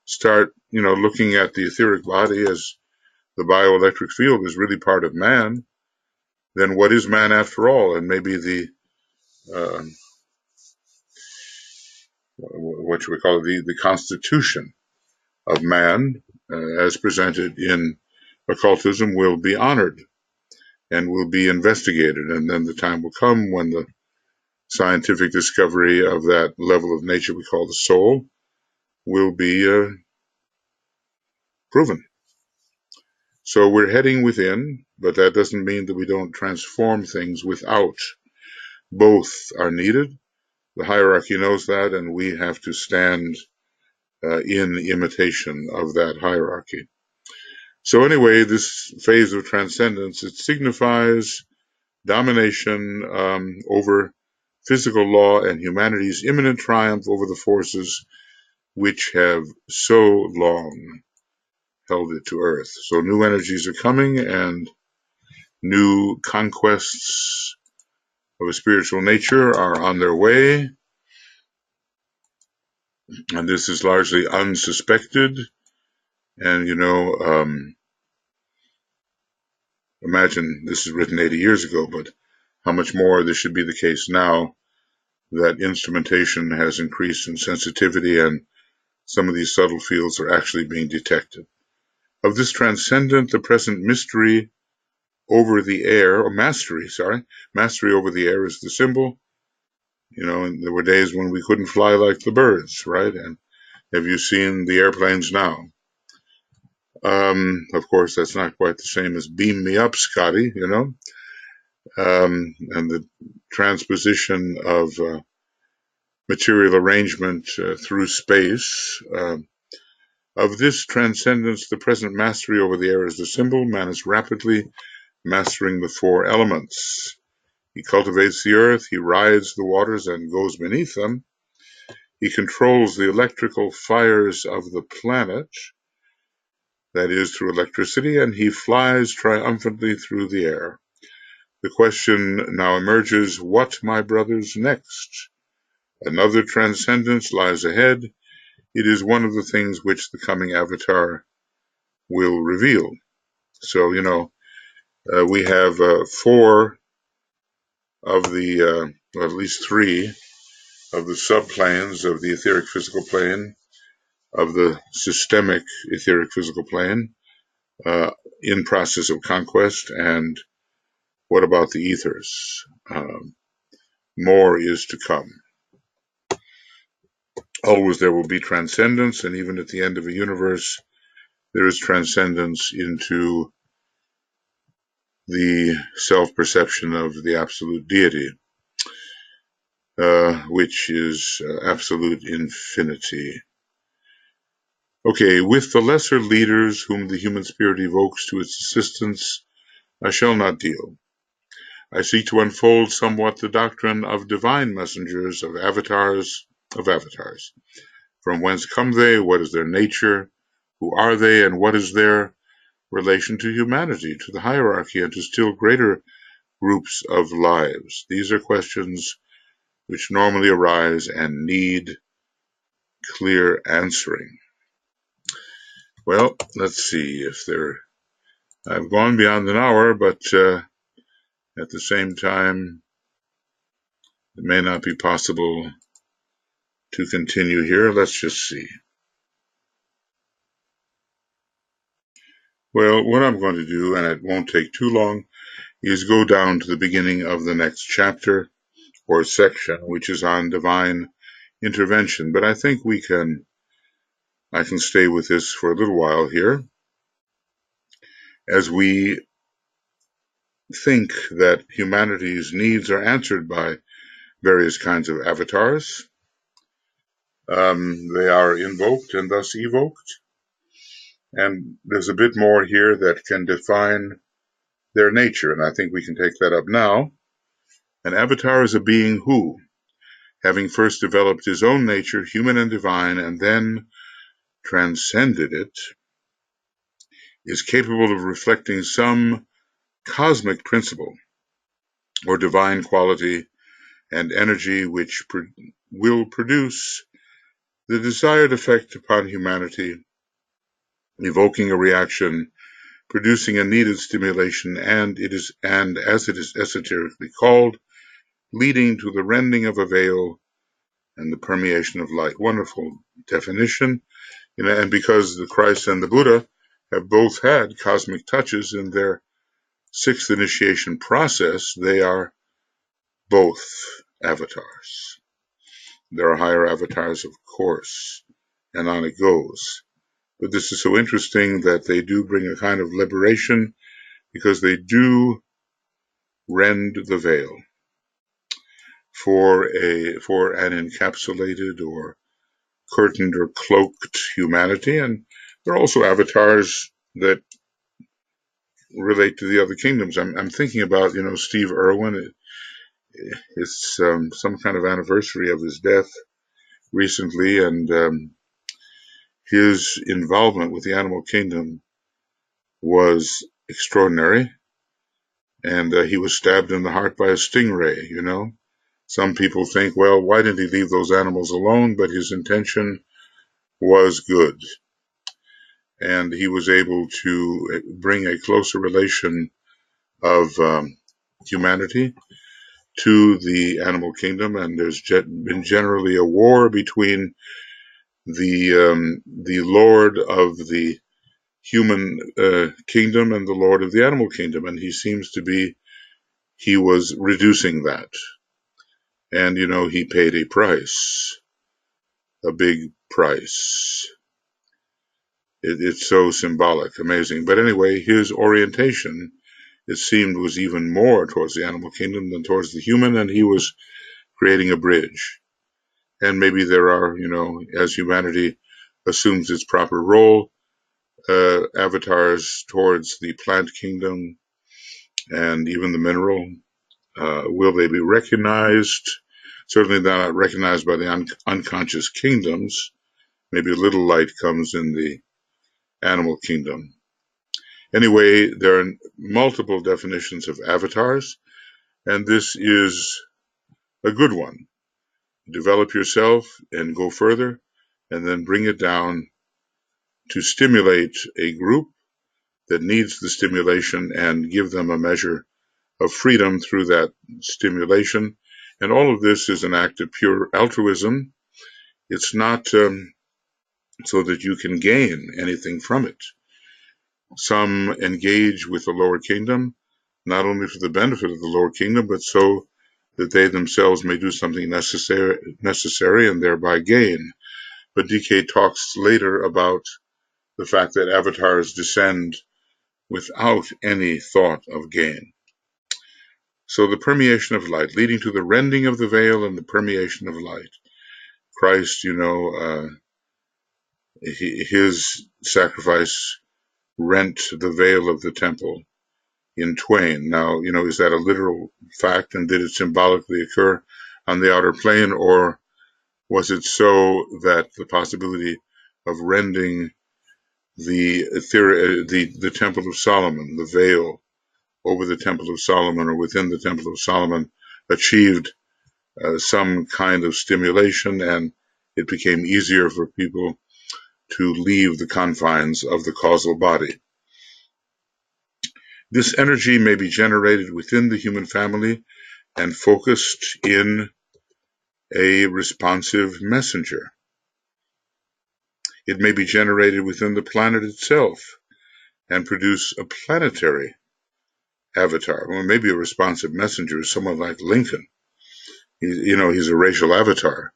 start, looking at the etheric body as the bioelectric field is really part of man, then what is man after all? And maybe the what should we call it? The constitution of man, as presented in occultism, will be honored and will be investigated. And then the time will come when the scientific discovery of that level of nature we call the soul will be proven. So we're heading within, but that doesn't mean that we don't transform things without. Both are needed. The hierarchy knows that, and we have to stand in imitation of that hierarchy. So anyway, this phase of transcendence, it signifies domination over physical law and humanity's imminent triumph over the forces which have so long held it to earth. So new energies are coming, and new conquests of a spiritual nature are on their way. And this is largely unsuspected. And, imagine this is written 80 years ago, but how much more this should be the case now that instrumentation has increased in sensitivity and some of these subtle fields are actually being detected. Of this transcendent, the present mystery over the air, or mastery over the air is the symbol. And there were days when we couldn't fly like the birds, right? And have you seen the airplanes now? Of course, that's not quite the same as beam me up, Scotty, and the transposition of material arrangement through space Of this transcendence, the present mastery over the air is the symbol. Man is rapidly mastering the four elements. He cultivates the earth, he rides the waters and goes beneath them. He controls the electrical fires of the planet, that is, through electricity, and he flies triumphantly through the air. The question now emerges, what, my brothers, next? Another transcendence lies ahead. It is one of the things which the coming avatar will reveal. So, we have four of the, well, at least three of the subplanes of the etheric physical plane, of the systemic etheric physical plane, in process of conquest. And what about the ethers? More is to come. Always there will be transcendence, and even at the end of a universe, there is transcendence into the self-perception of the absolute deity, which is absolute infinity. Okay, with the lesser leaders whom the human spirit evokes to its assistance, I shall not deal. I seek to unfold somewhat the doctrine of divine messengers, of avatars. From whence come they? What is their nature? Who are they? And what is their relation to humanity, to the hierarchy, and to still greater groups of lives? These are questions which normally arise and need clear answering. Well, let's see if I've gone beyond an hour, but at the same time, it may not be possible to continue here. Let's just see. Well, what I'm going to do, and it won't take too long, is go down to the beginning of the next chapter or section, which is on divine intervention. But I think I can stay with this for a little while here, as we think that humanity's needs are answered by various kinds of avatars. They are invoked and thus evoked. And there's a bit more here that can define their nature, and I think we can take that up now. An avatar is a being who, having first developed his own nature, human and divine, and then transcended it, is capable of reflecting some cosmic principle or divine quality and energy which will produce the desired effect upon humanity, evoking a reaction, producing a needed stimulation, and as it is esoterically called, leading to the rending of a veil and the permeation of light. Wonderful definition. And because the Christ and the Buddha have both had cosmic touches in their sixth initiation process, they are both avatars. There are higher avatars, of course, and on it goes. But this is so interesting that they do bring a kind of liberation, because they do rend the veil for an encapsulated or curtained or cloaked humanity. And there are also avatars that relate to the other kingdoms. I'm thinking about, Steve Irwin. It's some kind of anniversary of his death recently, and his involvement with the animal kingdom was extraordinary. And he was stabbed in the heart by a stingray, Some people think, well, why didn't he leave those animals alone? But his intention was good. And he was able to bring a closer relation of humanity to the animal kingdom. And there's been generally a war between the lord of the human kingdom and the lord of the animal kingdom. And he was reducing that. And, he paid a price, a big price. It's so symbolic, amazing. But anyway, his orientation, it seemed, was even more towards the animal kingdom than towards the human, and he was creating a bridge. And maybe there are, as humanity assumes its proper role. Avatars towards the plant kingdom and even the mineral. Will they be recognized? Certainly they're not recognized by the unconscious kingdoms. Maybe a little light comes in the animal kingdom. Anyway, there are multiple definitions of avatars, and this is a good one. Develop yourself and go further, and then bring it down to stimulate a group that needs the stimulation and give them a measure of freedom through that stimulation. And all of this is an act of pure altruism. It's not so that you can gain anything from it. Some engage with the lower kingdom, not only for the benefit of the lower kingdom, but so that they themselves may do something necessary and thereby gain. But DK talks later about the fact that avatars descend without any thought of gain. So the permeation of light, leading to the rending of the veil and the permeation of light. Christ, his sacrifice rent the veil of the temple in twain. Now, is that a literal fact, and did it symbolically occur on the outer plane, or was it so that the possibility of rending the Temple of Solomon, the veil over the Temple of Solomon or within the Temple of Solomon, achieved some kind of stimulation, and it became easier for people to leave the confines of the causal body? This energy may be generated within the human family and focused in a responsive messenger. It may be generated within the planet itself and produce a planetary avatar. Well, maybe a responsive messenger is someone like Lincoln. He's a racial avatar,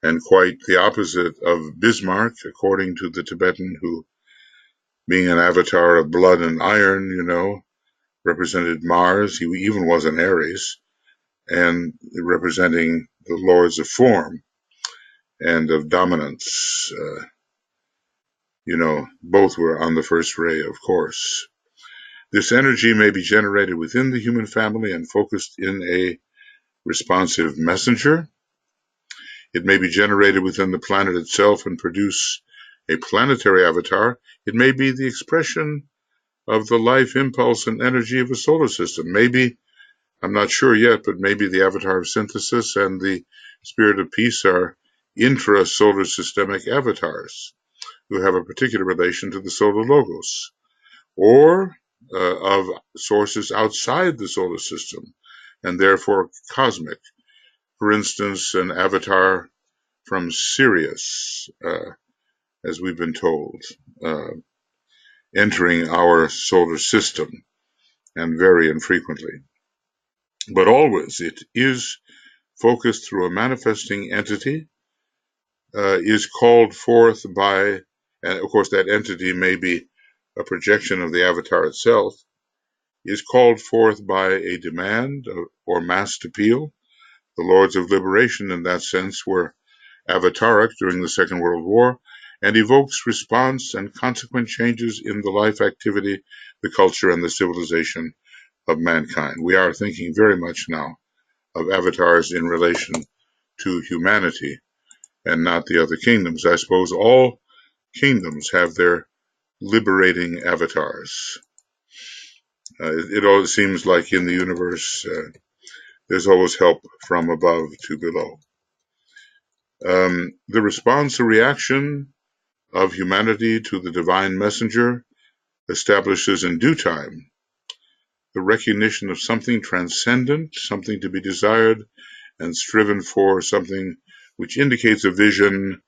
and quite the opposite of Bismarck, according to the Tibetan, who, being an avatar of blood and iron, represented Mars. He even was an Aries, and representing the lords of form and of dominance. Both were on the first ray, of course. This energy may be generated within the human family and focused in a responsive messenger. It may be generated within the planet itself and produce a planetary avatar. It may be the expression of the life impulse and energy of a solar system. Maybe, I'm not sure yet, but maybe the avatar of synthesis and the spirit of peace are intra-solar systemic avatars who have a particular relation to the solar logos, or of sources outside the solar system, and therefore cosmic. For instance, an avatar from Sirius, as we've been told, entering our solar system, and very infrequently. But always it is focused through a manifesting entity, is called forth by, and of course that entity may be a projection of the avatar itself, is called forth by a demand or massed appeal. The Lords of Liberation in that sense were avataric during the Second World War, and evokes response and consequent changes in the life activity, the culture, and the civilization of mankind. We are thinking very much now of avatars in relation to humanity and not the other kingdoms. I suppose all kingdoms have their liberating avatars. It always seems like in the universe there's always help from above to below. The response or reaction of humanity to the divine messenger establishes in due time the recognition of something transcendent, something to be desired and striven for, something which indicates a vision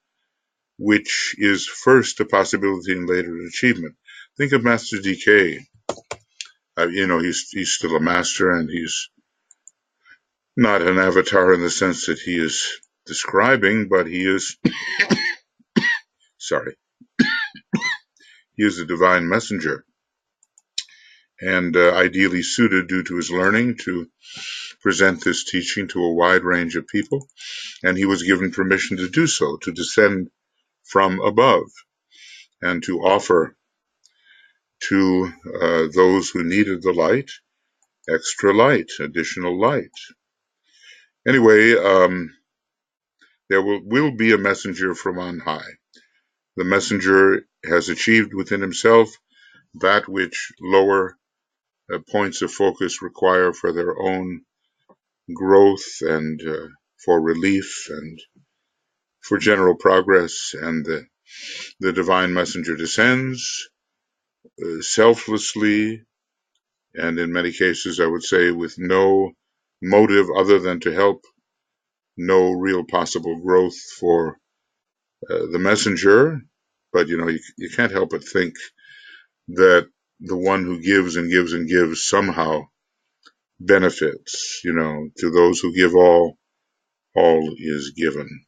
which is first a possibility and later an achievement. Think of Master DK. He's still a master, and he's not an avatar in the sense that he is describing, but he is, he is a divine messenger, and ideally suited due to his learning to present this teaching to a wide range of people, and he was given permission to do so, to descend from above and to offer to those who needed the light extra light, additional light. Anyway, there will be a messenger from on high. The messenger has achieved within himself that which lower points of focus require for their own growth and for relief and for general progress, and the divine messenger descends selflessly, and in many cases, I would say, with no motive other than to help, no real possible growth for the messenger. But, you can't help but think that the one who gives and gives and gives somehow benefits, to those who give all is given.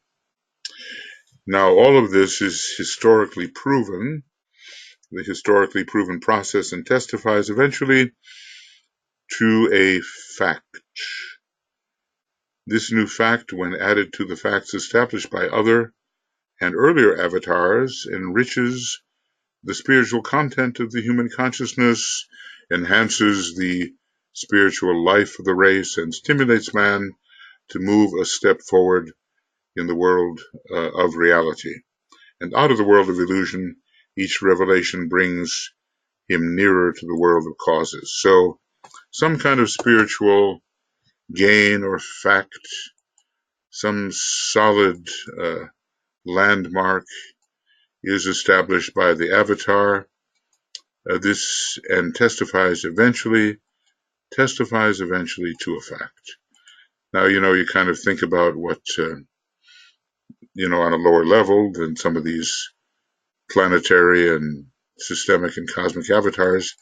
Now, all of this is historically proven, the historically proven process, and testifies eventually to a fact. This new fact, when added to the facts established by other and earlier avatars, enriches the spiritual content of the human consciousness, enhances the spiritual life of the race, and stimulates man to move a step forward in the world of reality. And out of the world of illusion, each revelation brings him nearer to the world of causes. So some kind of spiritual gain or fact, some solid landmark is established by the avatar. This and testifies eventually to a fact. Now, you kind of think about what, on a lower level than some of these planetary and systemic and cosmic avatars,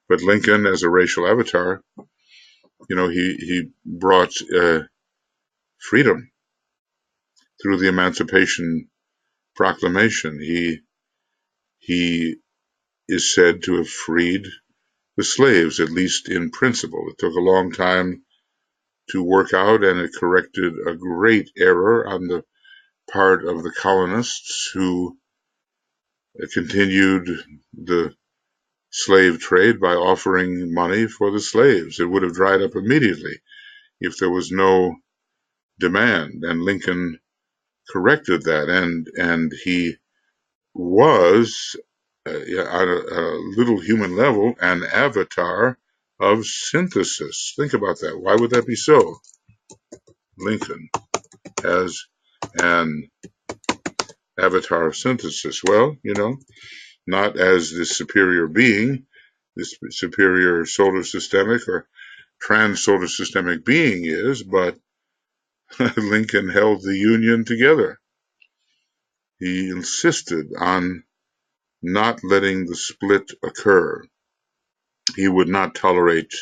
but Lincoln as a racial avatar, he brought freedom through the Emancipation Proclamation. He is said to have freed the slaves, at least in principle. It took a long time to work out, and it corrected a great error on the part of the colonists who continued the slave trade by offering money for the slaves. It would have dried up immediately if there was no demand, and Lincoln corrected that, and he was, at a little human level, an avatar of synthesis. Think about that. Why would that be so? Lincoln as an avatar of synthesis. Well, not as this superior being, this superior solar systemic or trans-solar systemic being is, but Lincoln held the Union together. He insisted on not letting the split occur. He would not tolerate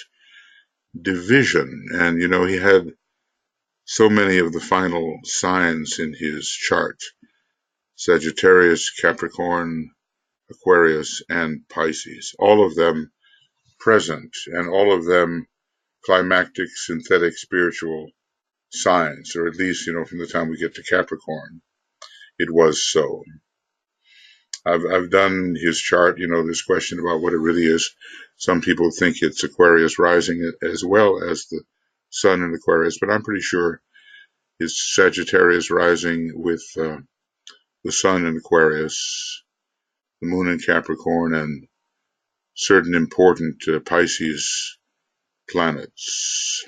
division, and he had so many of the final signs in his chart: Sagittarius, Capricorn, Aquarius, and Pisces, all of them present, and all of them climactic, synthetic, spiritual signs, or at least, from the time we get to Capricorn, it was so. I've done his chart, this question about what it really is. Some people think it's Aquarius rising as well as the sun in Aquarius, but I'm pretty sure it's Sagittarius rising with the sun in Aquarius, the moon in Capricorn, and certain important Pisces planets.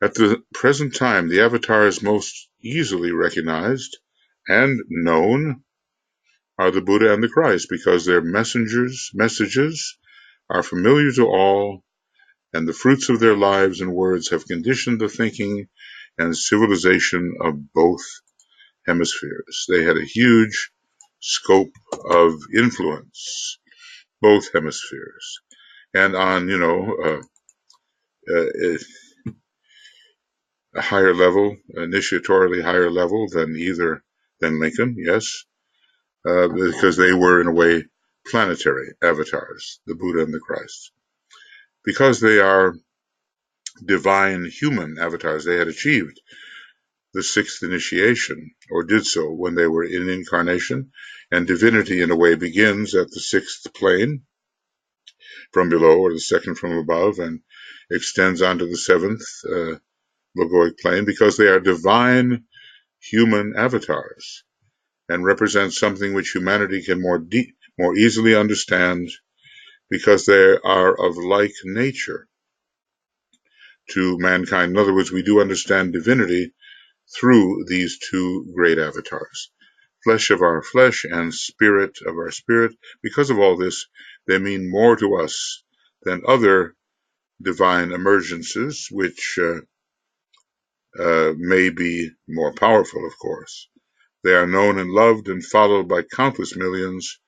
At the present time, the avatars most easily recognized and known are the Buddha and the Christ, because their messages are familiar to all, and the fruits of their lives and words have conditioned the thinking and civilization of both hemispheres. They had a huge scope of influence, both hemispheres, and on, a higher level, initiatorily higher level than Lincoln, yes, because they were, in a way, planetary avatars, the Buddha and the Christ. Because they are divine human avatars, they had achieved the sixth initiation, or did so when they were in incarnation, and divinity in a way begins at the sixth plane from below, or the second from above, and extends onto the seventh logoic plane, because they are divine human avatars and represent something which humanity can more easily understand, because they are of like nature to mankind. In other words, we do understand divinity through these two great avatars, flesh of our flesh and spirit of our spirit. Because of all this, they mean more to us than other divine emergences, which may be more powerful, of course. They are known and loved and followed by countless millions.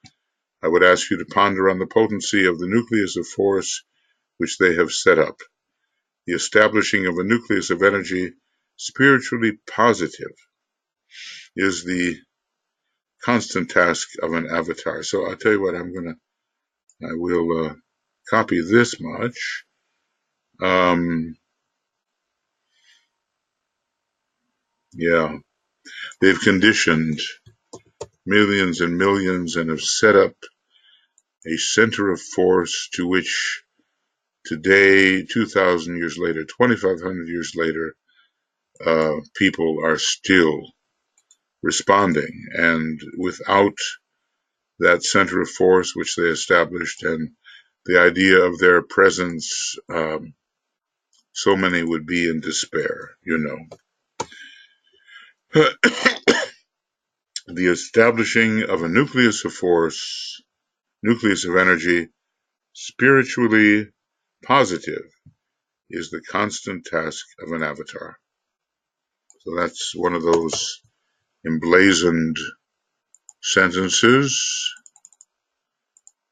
I would ask you to ponder on the potency of the nucleus of force which they have set up. The establishing of a nucleus of energy, spiritually positive, is the constant task of an avatar. So I'll tell you what, I will copy this much. Yeah, they've conditioned millions and millions and have set up a center of force to which today, 2,000 years later, 2,500 years later, people are still responding. And without that center of force which they established and the idea of their presence, so many would be in despair, you know. The establishing of a nucleus of force, nucleus of energy, spiritually positive, is the constant task of an avatar. So that's one of those emblazoned sentences.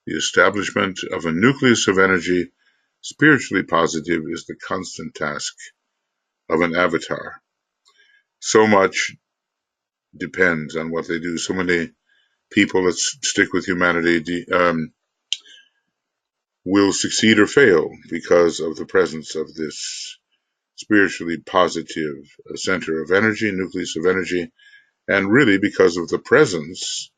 The establishment of a nucleus of energy, spiritually positive, is the constant task of an avatar. So much depends on what they do. So many people that stick with humanity will succeed or fail because of the presence of this spiritually positive center of energy, nucleus of energy, and really because of the presence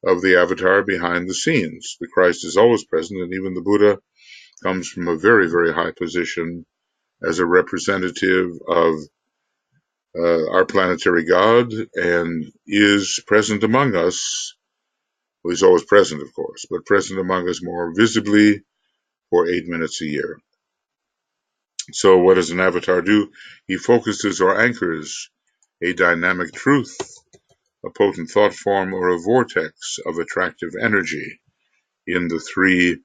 of the avatar behind the scenes. The Christ is always present, and even the Buddha comes from a very, very high position as a representative of our planetary God and is present among us. Well, he's always present, of course, but present among us more visibly for 8 minutes a year. So what does an avatar do? He focuses or anchors a dynamic truth, a potent thought form, or a vortex of attractive energy in the three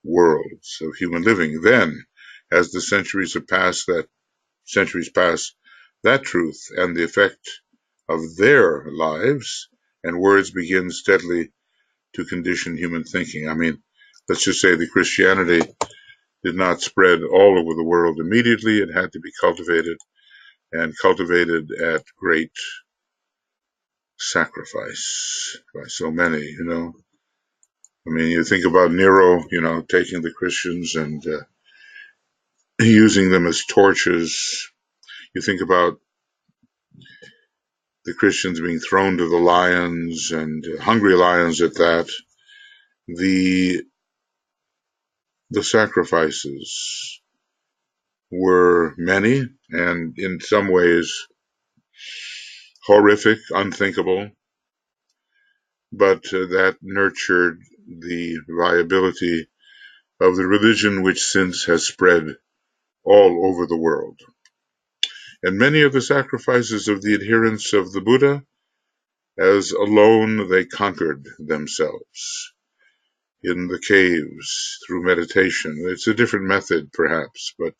worlds of human living. Then, as the centuries pass, that truth and the effect of their lives and words begin steadily to condition human thinking. I mean, let's just say that Christianity did not spread all over the world immediately. It had to be cultivated, and cultivated at great sacrifice by so many, you know. I mean, you think about Nero, you know, taking the Christians and using them as torches. You think about the Christians being thrown to the lions, and hungry lions at that. The sacrifices were many, and in some ways horrific, unthinkable, but that nurtured the viability of the religion which since has spread all over the world. And many of the sacrifices of the adherents of the Buddha, as alone they conquered themselves in the caves through meditation. It's a different method, perhaps, but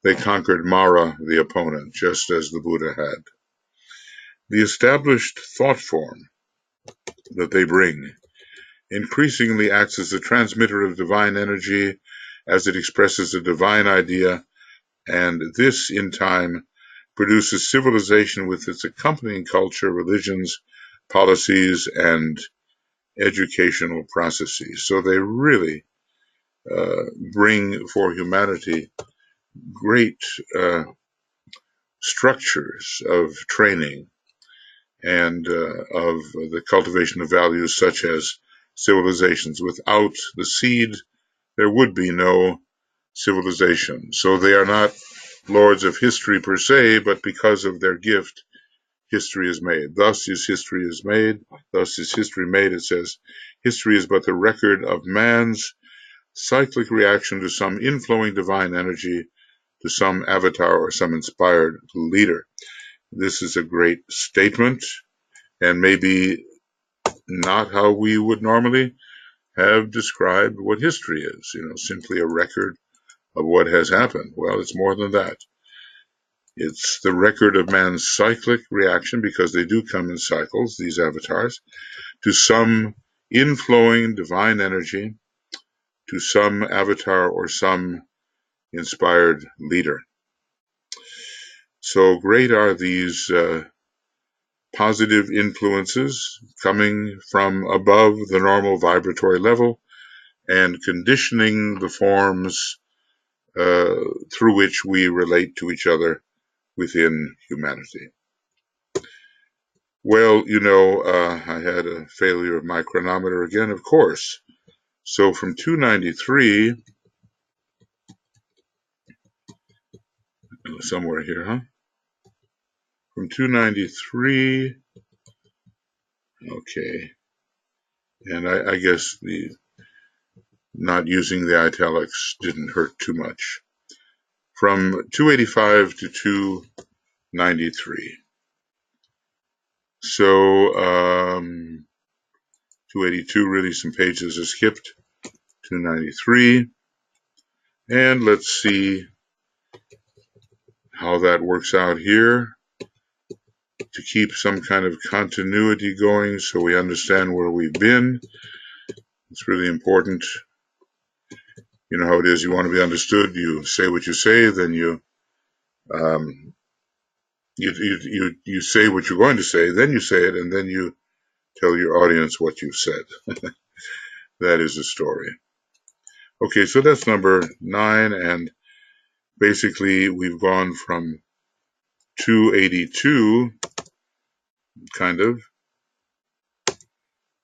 they conquered Mara, the opponent, just as the Buddha had. The established thought form that they bring increasingly acts as a transmitter of divine energy as it expresses a divine idea, and this, in time, produces civilization with its accompanying culture, religions, policies, and educational processes. So they really bring for humanity great structures of training and of the cultivation of values such as civilizations. Without the seed, there would be no civilization. So they are not lords of history per se, but because of their gift, history is made. Thus is history made. It says, history is but the record of man's cyclic reaction to some inflowing divine energy, to some avatar or some inspired leader. This is a great statement, and maybe not how we would normally have described what history is, simply a record of what has happened. Well, it's more than that. It's the record of man's cyclic reaction, because they do come in cycles, these avatars, to some inflowing divine energy, to some avatar or some inspired leader. So great are these positive influences coming from above the normal vibratory level and conditioning the forms through which we relate to each other within humanity. Well, I had a failure of my chronometer again, of course. So from 293, somewhere here, From 293, okay. And I guess the not using the italics didn't hurt too much. From 285 to 293. So 282, really some pages are skipped. 293. And let's see how that works out here to keep some kind of continuity going so we understand where we've been. It's really important. You know how it is, you want to be understood, you say what you say, then you say what you're going to say, then you say it, and then you tell your audience what you've said. That is the story. Okay, so that's number 9, and basically we've gone from 282, kind of,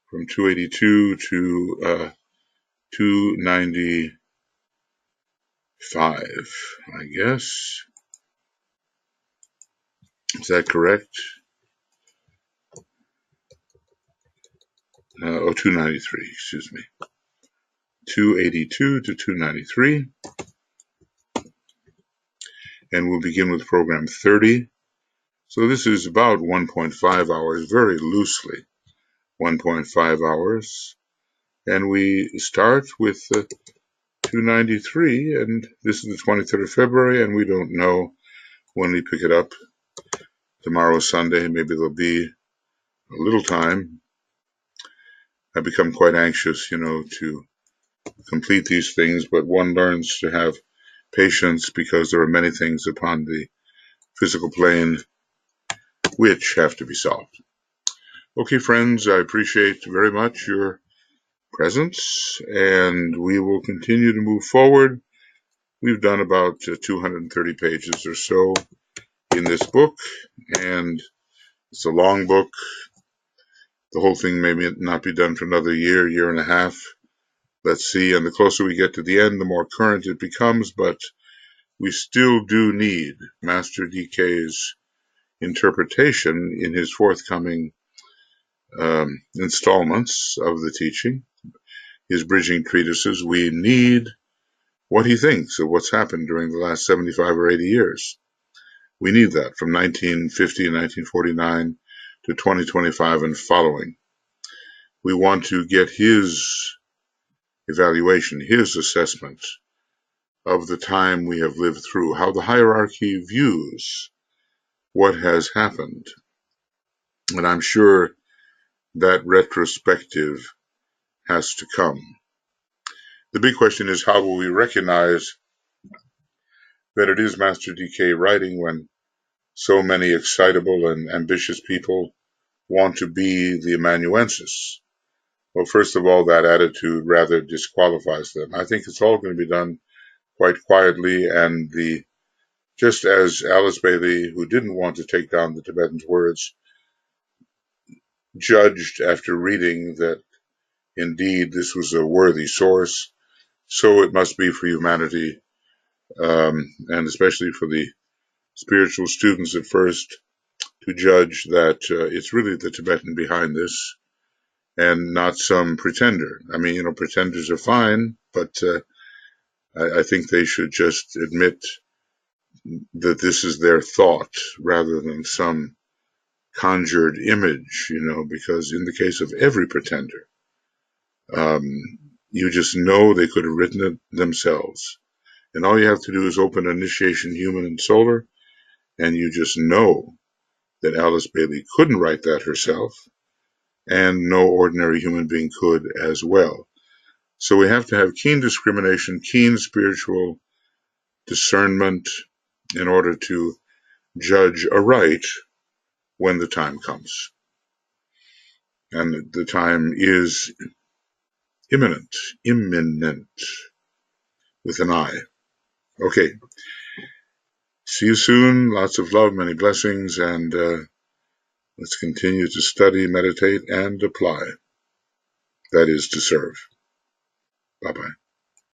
from 282 to 295, I guess. Is that correct? 293, excuse me. 282 to 293. And we'll begin with program 30. So this is about 1.5 hours, very loosely, 1.5 hours. And we start with 293, and this is the 23rd of February, and we don't know when we pick it up. Tomorrow is Sunday, maybe there'll be a little time. I become quite anxious, to complete these things, but one learns to have patience because there are many things upon the physical plane which have to be solved. Okay, friends, I appreciate very much your presence, and we will continue to move forward. We've done about 230 pages or so in this book, and it's a long book. The whole thing may not be done for another year and a half. Let's see, and the closer we get to the end, the more current it becomes, but we still do need Master DK's interpretation in his forthcoming installments of the teaching, his bridging treatises. We need what he thinks of what's happened during the last 75 or 80 years. We need that from 1950 and 1949 to 2025 and following. We want to get his evaluation, his assessment of the time we have lived through, how the hierarchy views what has happened. And I'm sure that retrospective has to come. The big question is, how will we recognize that it is Master DK writing when so many excitable and ambitious people want to be the amanuensis? Well, first of all, that attitude rather disqualifies them. I think it's all going to be done quite quietly, and the just as Alice Bailey, who didn't want to take down the Tibetan's words, judged after reading that indeed this was a worthy source, so it must be for humanity, and especially for the spiritual students at first, to judge that it's really the Tibetan behind this and not some pretender. I mean, pretenders are fine, but I think they should just admit that this is their thought rather than some conjured image, because in the case of every pretender, um, you just know they could have written it themselves. And all you have to do is open Initiation Human and Solar, and you just know that Alice Bailey couldn't write that herself, and no ordinary human being could as well. So we have to have keen discrimination, keen spiritual discernment in order to judge aright when the time comes. And the time is imminent with an I. Okay. See you soon. Lots of love, many blessings, and let's continue to study, meditate, and apply. That is to serve. Bye-bye.